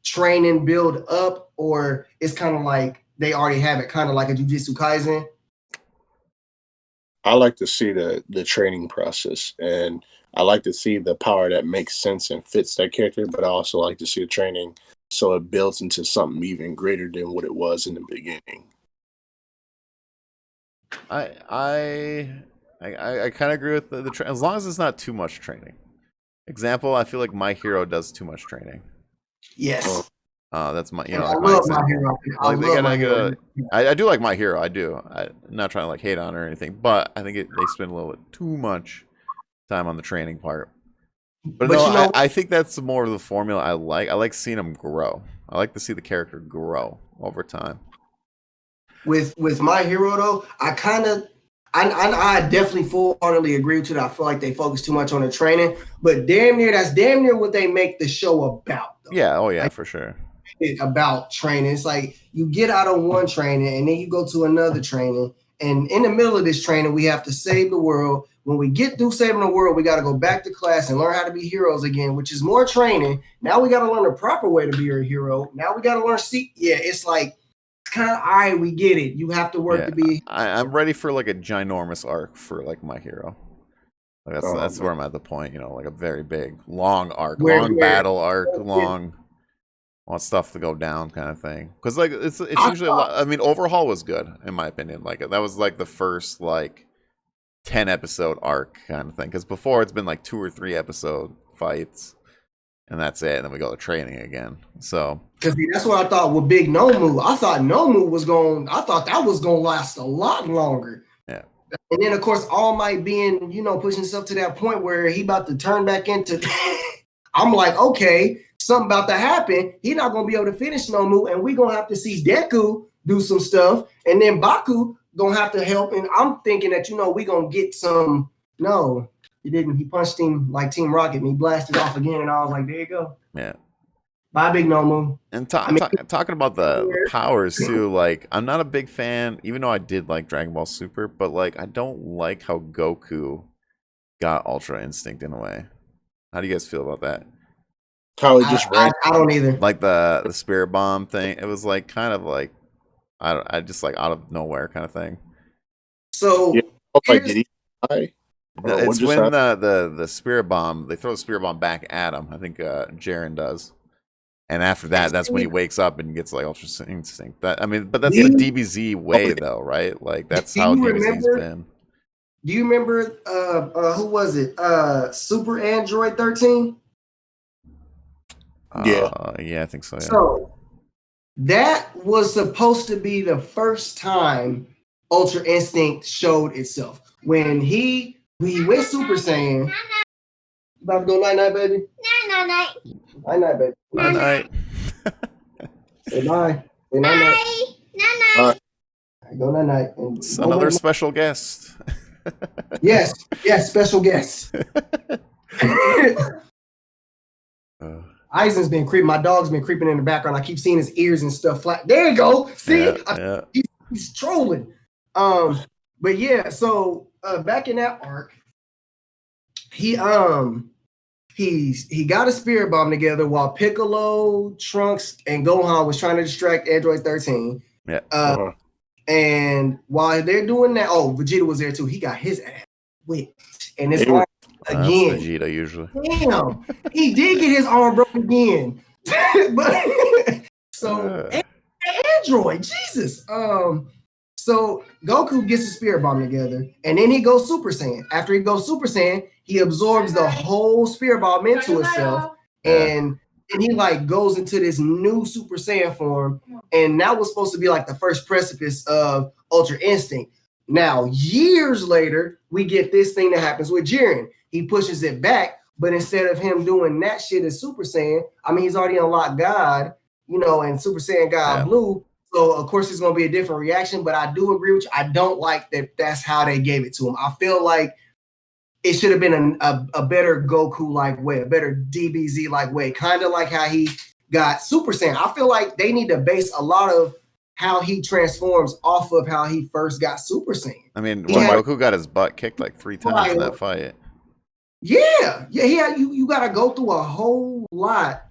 train and build up, or it's kind of like they already have it, kind of like a Jujutsu Kaisen? I like to see the training process, and I like to see the power that makes sense and fits that character, but I also like to see the training so it builds into something even greater than what it was in the beginning. I kind of agree with the as long as it's not too much training. Example, I feel like My Hero does too much training. Yes. That's my, I love My Hero. I do like My Hero. I do. I'm not trying to like hate on it or anything, but I think they spend a little bit too much time on the training part. But no, I think that's more of the formula I like. I like seeing him grow. I like to see the character grow over time. With My Hero though, I definitely full-heartedly agree with you that I feel like they focus too much on the training, but that's damn near what they make the show about though. Yeah, oh yeah, for sure. About training. It's like you get out of one training and then you go to another training, and in the middle of this training we have to save the world. When we get through saving the world, we got to go back to class and learn how to be heroes again, which is more training. Now we got to learn the proper way to be a hero. Now we got to learn it's like kind of, all right, we get it. You have to work to be. I'm ready for like a ginormous arc for like My Hero. Like that's where I'm at the point, like a very big, long arc, battle arc, long, want stuff to go down kind of thing. Because like it's usually a lot. I mean, Overhaul was good in my opinion. Like that was like the first like 10 episode arc kind of thing. Because before it's been like 2 or 3 episode fights. And that's it. And then we go to training again. So because that's what I thought with Big Nomu. I thought Nomu was going. I thought that was going to last a lot longer. Yeah. And then of course All Might being pushing himself to that point where he about to turn back into. I'm like, okay, something about to happen. He's not going to be able to finish Nomu, and we gonna have to see Deku do some stuff, and then Baku gonna have to help. And I'm thinking that we gonna get some. No. He didn't. He punched him like Team Rocket, and he blasted off again. And I was like, "There you go." Yeah. Bye, Big Nomu. And talking about the powers too, like I'm not a big fan, even though I did like Dragon Ball Super, but like I don't like how Goku got Ultra Instinct in a way. How do you guys feel about that? How it just ran? I don't either. Like the Spirit Bomb thing, it was like kind of like I just like out of nowhere kind of thing. So did he die? It's when the Spirit Bomb, they throw the Spirit Bomb back at him. I think Jiren does. And after that, that's when he wakes up and gets like Ultra Instinct. But that's the DBZ way though, right? Like that's how DBZ's been. Do you remember who was it? Super Android 13? Yeah, I think so. Yeah. So that was supposed to be the first time Ultra Instinct showed itself. When he went Super Saiyan. You about to go night-night, baby? Night-night. Night-night, baby. Night-night. Say bye. Say night-night. Night-night. Go night-night. It's another special guest. Yes, special guest. Eisen's been creeping. My dog's been creeping in the background. I keep seeing his ears and stuff flat. There you go. See? He's trolling. But yeah, so back in that arc, he got a Spirit Bomb together while Piccolo, Trunks, and Gohan was trying to distract Android 13. Yeah. And while they're doing that, Vegeta was there too. He got his ass whipped, and his arm again. That's Vegeta usually. Damn, he did get his arm broken again. But so Android, Jesus. So Goku gets his Spirit Bomb together, and then he goes Super Saiyan. After he goes Super Saiyan, he absorbs the whole Spirit Bomb into himself, and he like goes into this new Super Saiyan form, and that was supposed to be like the first precipice of Ultra Instinct. Now, years later, we get this thing that happens with Jiren. He pushes it back, but instead of him doing that shit as Super Saiyan, I mean, he's already unlocked God, and Super Saiyan God Blue. So, of course, it's going to be a different reaction, but I do agree with you. I don't like that that's how they gave it to him. I feel like it should have been a better Goku-like way, a better DBZ-like way, kind of like how he got Super Saiyan. I feel like they need to base a lot of how he transforms off of how he first got Super Saiyan. I mean, Goku got his butt kicked like 3 times in that fight. Yeah. You got to go through a whole lot.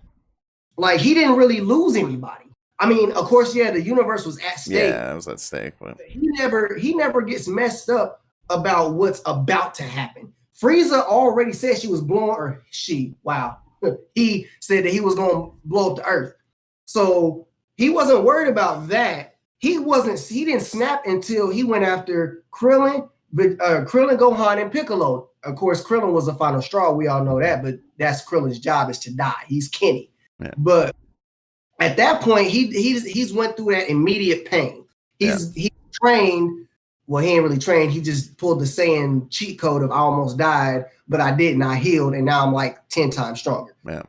Like, he didn't really lose anybody. I mean, of course, the universe was at stake. Yeah, it was at stake. But he never gets messed up about what's about to happen. Frieza already said she was blowing, or he said that he was going to blow up the Earth. So he wasn't worried about that. He didn't snap until he went after Krillin, Gohan, and Piccolo. Of course, Krillin was the final straw. We all know that, but that's Krillin's job, is to die. He's Kenny. Yeah. But at that point, he's went through that immediate pain. He trained well, he ain't really trained. He just pulled the Saiyan cheat code of I almost died, but I didn't. I healed, and now I'm like 10 times stronger. Yeah.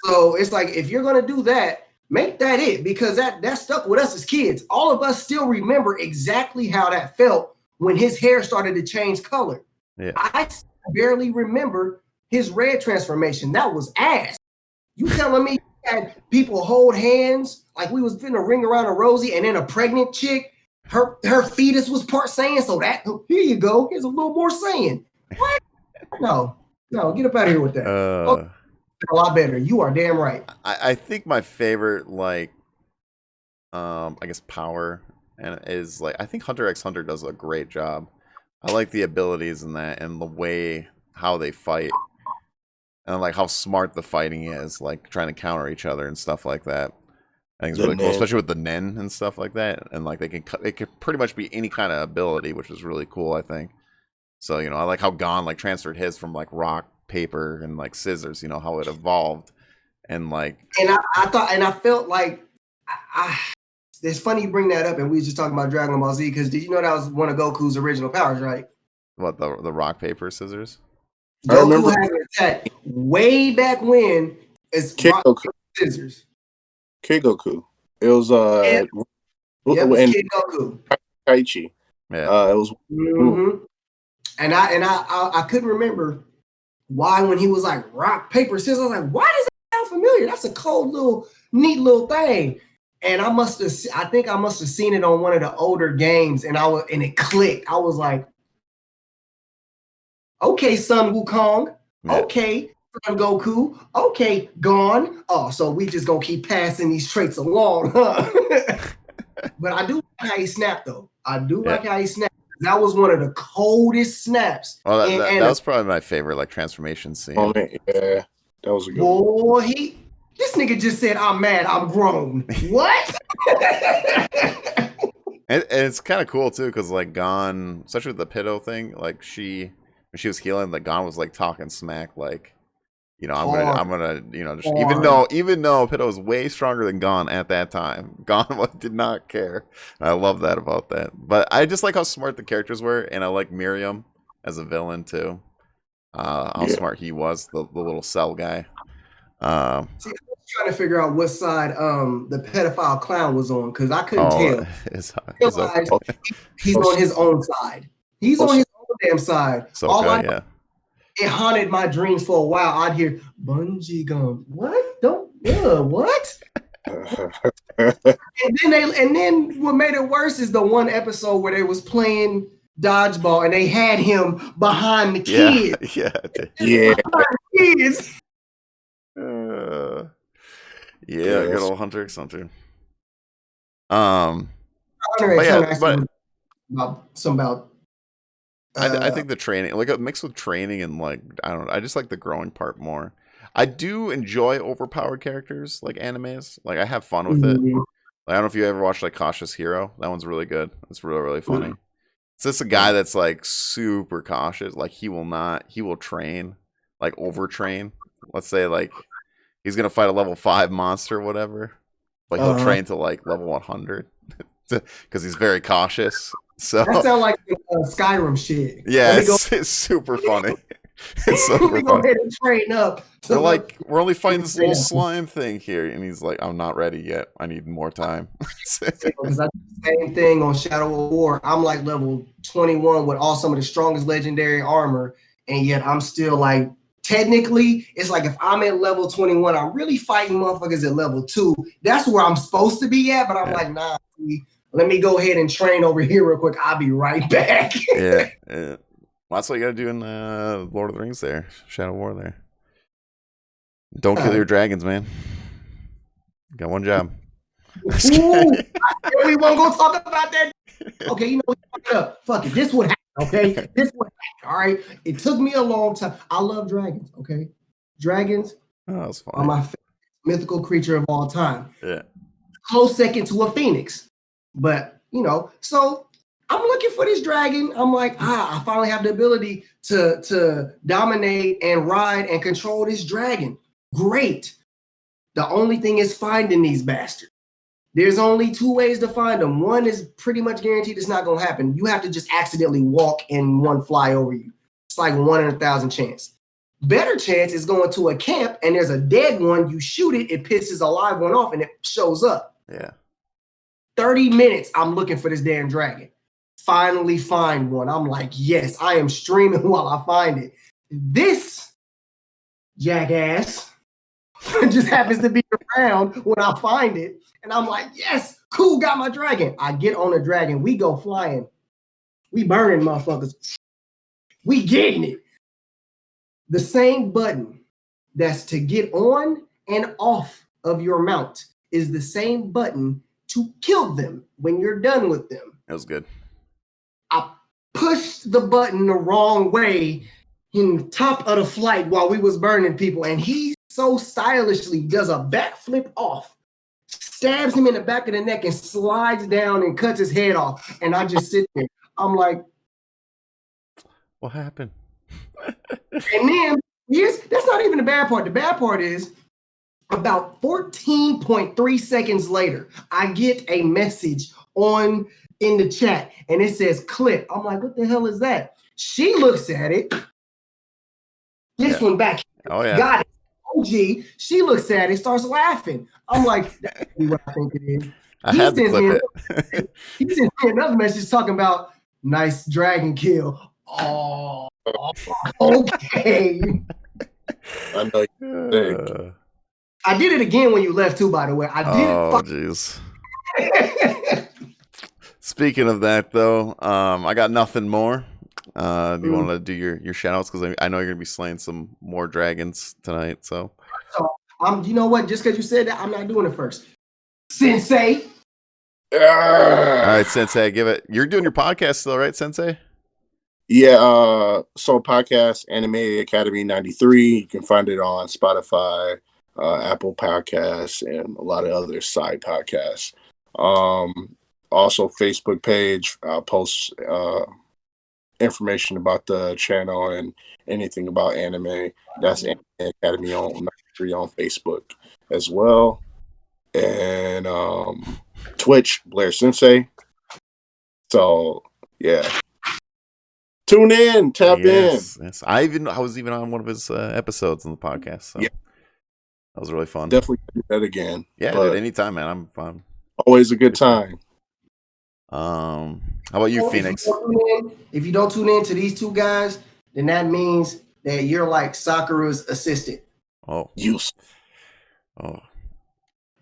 So it's like, if you're going to do that, make that it, because that stuck with us as kids. All of us still remember exactly how that felt when his hair started to change color. Yeah. I barely remember his red transformation. That was ass. You telling me you had people hold hands like we was finna ring around a Rosie, and then a pregnant chick, her fetus was part Saiyan, so that, here you go, here's a little more Saiyan. What? No, get up out of here with that. A lot better. You are damn right. I think my favorite, like, I guess power and is like, I think Hunter x Hunter does a great job. I like the abilities in that and the way how they fight, and like how smart the fighting is, like trying to counter each other and stuff like that. I think it's really cool, especially with the Nen and stuff like that. And like it can pretty much be any kind of ability, which is really cool, I think. So, I like how Gon like transferred his from like rock, paper, and like scissors, how it evolved. And like, and I felt like it's funny you bring that up, and we were just talking about Dragon Ball Z, because did you know that was one of Goku's original powers, right? What, the rock, paper, scissors? Goku had an attack way back when. It's rock, paper, scissors. Kid Goku. It was Kid Goku. Kaichi. Yeah. It was. Mm-hmm. And I couldn't remember why when he was like rock, paper, scissors. I was like, why does that sound familiar? That's a cold neat little thing. And I think I must have seen it on one of the older games, and it clicked. I was like, okay, Son Wukong. Yeah. Okay, Son Goku. Okay, Gon. Oh, so we just gonna keep passing these traits along, huh? But I do like how he snapped, though. Like how he snapped. That was one of the coldest snaps. Well, that was probably my favorite, like, transformation scene. Oh, man. Yeah, that was a good one. Boy, this nigga just said, I'm mad, I'm grown. What? And it's kind of cool, too, because, like, Gon, especially with the Pitto thing, like, when she was healing, like, Gon was, like, talking smack, like, I'm gonna, just, even though Pitto was way stronger than Gon at that time, Gon did not care. And I love that about that. But I just like how smart the characters were, and I like Miriam as a villain too. How smart he was, the little cell guy. See, I was trying to figure out what side the pedophile clown was on, because I couldn't tell. He's on his own side. He's on his own damn side. So it haunted my dreams for a while. I'd hear bungee gum. What? What? and then what made it worse is the one episode where they was playing dodgeball and they had him behind the kids. Yeah. Kids. Good old Hunter x Hunter. I think the training, like a mix with training and like, I don't know, I just like the growing part more. I do enjoy overpowered characters like animes. Like I have fun with it. Like, I don't know if you ever watched like Cautious Hero. That one's really good. It's really, really funny. It's just a guy that's like super cautious. Like he will train, like overtrain. Let's say like he's going to fight a level 5 monster or whatever. But he'll train to like level 100 because he's very cautious. So that sounds like Skyrim shit. Yeah, it's super funny. It's super funny. Go ahead and train up. They're like, we're only fighting this little slime thing here, and he's like, I'm not ready yet. I need more time. Because I do the same thing on Shadow of War. I'm like level 21 with some of the strongest legendary armor, and yet I'm still like, technically, it's like if I'm at level 21, I'm really fighting motherfuckers at level 2. That's where I'm supposed to be at, but I'm like, nah. Let me go ahead and train over here real quick. I'll be right back. Yeah. Well, that's what you gotta do in Lord of the Rings there. Shadow War there. Don't kill your dragons, man. You got one job. Ooh, we won't go talk about that. Okay, fuck it up. Fuck it. This would happen, okay? This would happen, all right? It took me a long time. I love dragons, okay? Dragons are my favorite mythical creature of all time. Yeah. Close second to a phoenix. But, so I'm looking for this dragon. I'm like, I finally have the ability to dominate and ride and control this dragon. Great. The only thing is finding these bastards. There's only 2 ways to find them. One is pretty much guaranteed it's not going to happen. You have to just accidentally walk and one fly over you. It's like 1 in 1,000 chance. Better chance is going to a camp and there's a dead one. You shoot it, it pisses a live one off and it shows up. Yeah. 30 minutes, I'm looking for this damn dragon. Finally find one. I'm like, yes, I am streaming while I find it. This jackass just happens to be around when I find it. And I'm like, yes, cool, got my dragon. I get on a dragon. We go flying. We burning motherfuckers. We getting it. The same button that's to get on and off of your mount is the same button to kill them when you're done with them. That was good. I pushed the button the wrong way in the top of the flight while we was burning people, and he so stylishly does a backflip off, stabs him in the back of the neck and slides down and cuts his head off. And I just sit there. I'm like, what happened? And then that's not even the bad part. The bad part is about 14.3 seconds later, I get a message in the chat and it says clip. I'm like, what the hell is that? She looks at it. This one back. Oh yeah. Got it. OG. She looks at it, starts laughing. I'm like, that's what I think it is. I had to clip it. He sends me another message talking about nice dragon kill. Oh, okay. I know. I did it again when you left too, by the way. I did. Oh, jeez. Speaking of that, though, I got nothing more. Do you want to do your shout outs? Because I know you're going to be slaying some more dragons tonight. So you know what? Just because you said that, I'm not doing it first. Sensei. All right, Sensei, give it. You're doing your podcast still, right, Sensei? Yeah. So podcast Anime Academy 93. You can find it on Spotify, Apple Podcasts, and a lot of other side podcasts. Also Facebook page. I'll post information about the channel and anything about anime. That's Anime Academy on 93 on Facebook as well. And Twitch, Blair Sensei. So yeah. Tune in, tap in. Yes. I was even on one of his episodes on the podcast. So yeah. That was really fun. Definitely do that again. Yeah, dude, anytime, man. I'm fun. Always a good time. How about you, Phoenix? If you don't tune in to these two guys, then that means that you're like Sakura's assistant. Oh. Oh.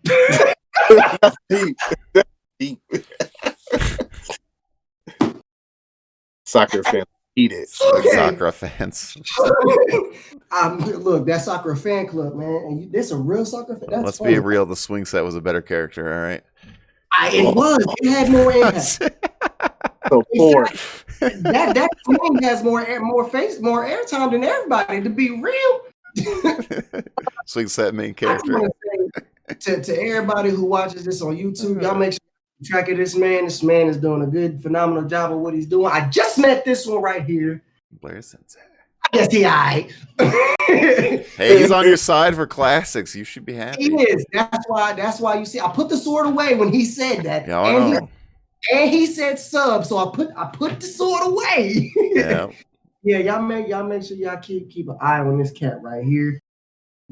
That's deep. That's deep. Soccer fans eat it. Okay. Sakura fans. Look, that's Sakura fan club, man. And this a real Sakura fan. Let's be real. The swing set was a better character. All right. It was. It had more impact. So poor. That swing has more airtime than everybody. To be real. Swing set main character. To everybody who watches this on YouTube, y'all make sure you track of this man. This man is doing a good, phenomenal job of what he's doing. I just met this one right here. Blair Sensei. I guess he aight. Hey, he's on your side for classics. You should be happy. He is. That's why you see. I put the sword away when he said that. Yeah, and he said sub, so I put the sword away. Yeah. Yeah, y'all make sure y'all keep an eye on this cat right here.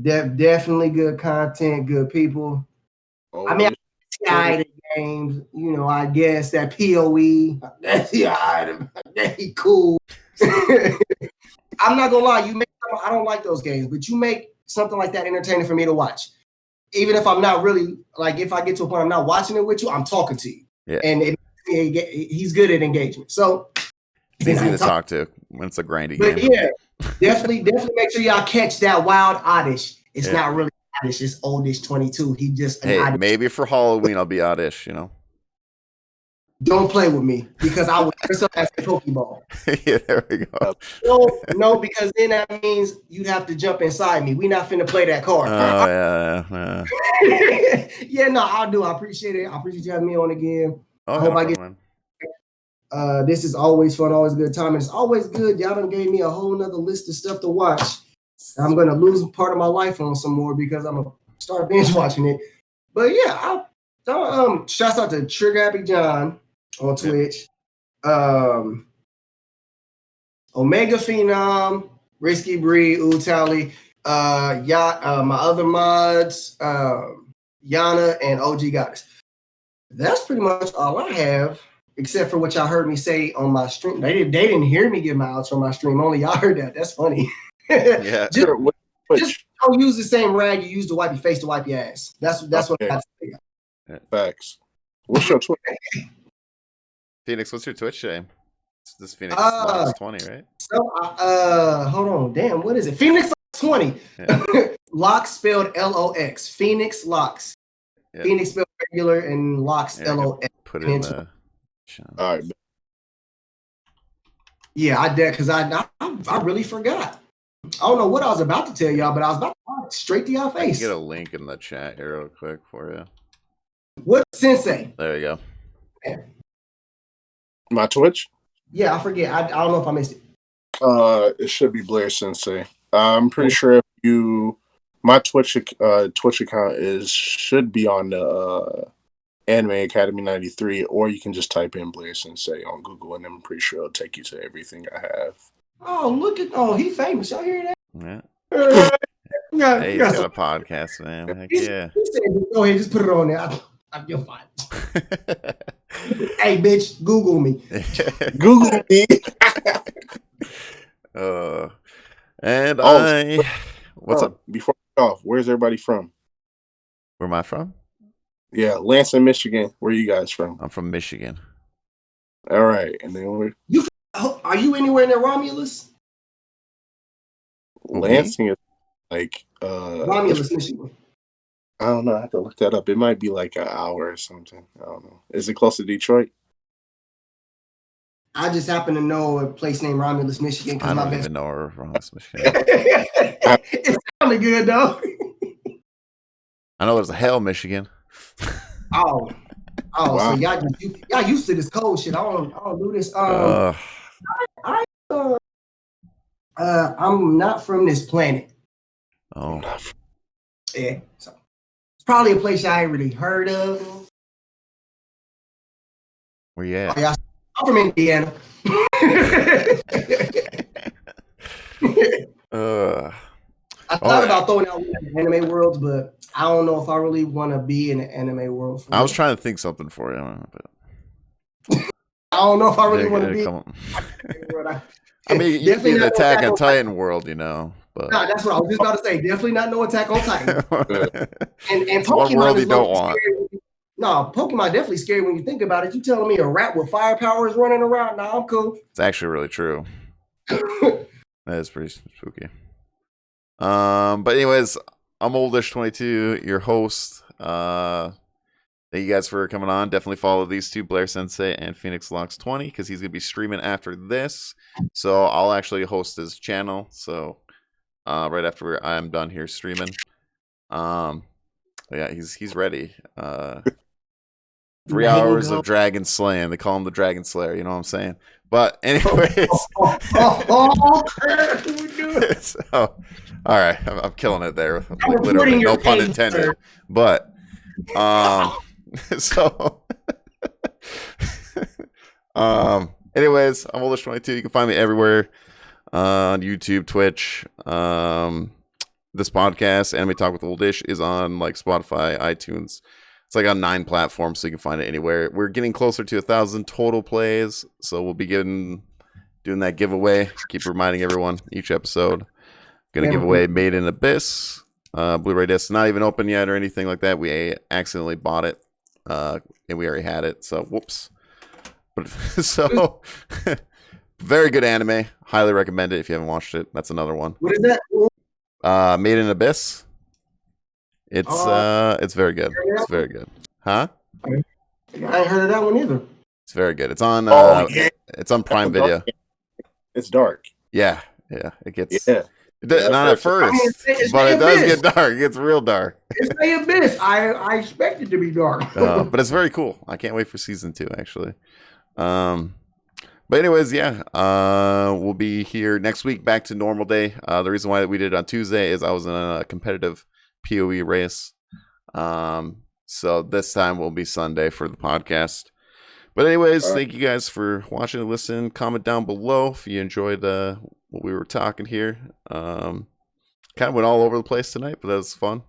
Definitely good content, good people. Oh, I mean, I the games, I guess that PoE, that's he cool. I'm not gonna lie, I don't like those games, but you make something like that entertaining for me to watch. Even if I'm not really, like, if I get to a point I'm not watching it with you, I'm talking to you. Yeah. And he's good at engagement. So it's easy to talk to when it's a grindy game. But yeah, definitely make sure y'all catch that wild oddish. It's not really oddish, it's oldish 22. He just maybe for Halloween I'll be oddish, Don't play with me because I will dress up as a Pokeball. Yeah, there we go. No, because then that means you'd have to jump inside me. We not finna play that card. Oh, yeah. Yeah, no, I'll do. I appreciate it. I appreciate you having me on again. Oh, I hope I get. This is always fun, always a good time, and it's always good. Y'all done gave me a whole nother list of stuff to watch. I'm gonna lose part of my life on some more because I'm gonna start binge watching it. But yeah, So shouts out to Trigger Happy John on Twitch. Omega Phenom, Risky Bree, Tally, my other mods, Yana and OG Goddess. That's pretty much all I have, except for what y'all heard me say on my stream. They didn't hear me give my outro on my stream. Only y'all heard that. That's funny. Yeah. Just don't use the same rag you use to wipe your face to wipe your ass. That's what I got to say. Facts. What's your Twitch? Phoenix, what's your Twitch name? This Phoenix Locks 20, right? So hold on, damn, what is it? Phoenix Locks 20. Yeah. Locks spelled LOX. Phoenix Locks. Yeah. Phoenix spelled regular and Locks LOX. Put it in the all right. Yeah, I did because I really forgot. I don't know what I was about to tell y'all, but I was about to straight to y'all face. Get a link in the chat here real quick for you. What sensei? There you go. Yeah. My Twitch? Yeah, I forget. I don't know if I missed it. It should be Blair Sensei. I'm pretty sure if my Twitch account should be on the Anime Academy 93, or you can just type in Blair Sensei on Google, and I'm pretty sure it'll take you to everything I have. Oh, he's famous. Y'all hear that? Yeah. Hey, he's got a podcast, man. Heck yeah. He said, go ahead, just put it on there. You're fine. Hey, bitch, Google me. Google me. What's up? Before we go off, where's everybody from? Where am I from? Yeah, Lansing, Michigan. Where are you guys from? I'm from Michigan. All right, and then are you anywhere near Romulus? Lansing is like Romulus, Michigan. I don't know. I have to look that up. It might be like an hour or something. I don't know. Is it close to Detroit? I just happen to know a place named Romulus, Michigan. I don't even know where Romulus, Michigan. It sounded good though. I know there's a Hell, Michigan. Oh, wow. So y'all used to this cold shit. I don't do this. I'm not from this planet. Oh. Yeah. So it's probably a place I ain't really heard of. Where you at? I'm from Indiana. I thought about throwing out anime worlds, but I don't know if I really want to be in the anime world. I was trying to think something for you, but I don't know if I really want to be. I mean, you can be an Attack on Titan world, you know. But nah, that's what I was just about to say. Definitely not no Attack on Titan. and Pokemon world you don't want. No, Pokemon definitely scary when you think about it. You telling me a rat with firepower is running around? Nah, I'm cool. It's actually really true. That is pretty spooky. But anyways, I'm oldish22, your host. Thank you guys for coming on. Definitely follow these two, Blair Sensei and Phoenix Locks 20, because he's gonna be streaming after this. So I'll actually host his channel. So right after I'm done here streaming. Yeah, he's ready. 3 hours of dragon slaying. They call him the Dragon Slayer. You know what I'm saying? But anyways, so, all right, I'm killing it there. Literally, no pun intended. But so anyways, I'm oldish22. You can find me everywhere on YouTube, Twitch. This podcast, Anime Talk with Oldish, is on like Spotify, iTunes. It's like on 9 platforms, so you can find it anywhere. We're getting closer to 1,000 total plays, so we'll be doing that giveaway. Keep reminding everyone each episode. Gonna give away Made in Abyss. Blu-ray disc not even open yet or anything like that. We accidentally bought it, and we already had it. So whoops. But so very good anime. Highly recommend it if you haven't watched it. That's another one. What is that? Made in Abyss. It's very good. It's very good. Huh? I ain't heard of that one either. It's very good. It's on it's on Prime Video. It's dark. Yeah. It gets not at first, but it does get dark. It gets real dark. It's the Abyss. I expect it to be dark. But it's very cool. I can't wait for season 2 actually. But anyways, we'll be here next week, back to normal day. The reason why we did it on Tuesday is I was in a competitive PoE race. So this time will be Sunday for the podcast. But anyways, thank you guys for watching and listening. Comment down below if you enjoyed what we were talking here. Kind of went all over the place tonight, but that was fun.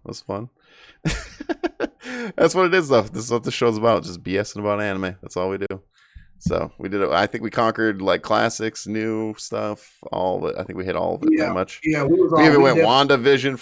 That's what it is, though. This is what the show's about. Just BSing about anime. That's all we do. So we did it. I think we conquered like classics, new stuff. I think we hit all of it pretty much. Yeah, we even went WandaVision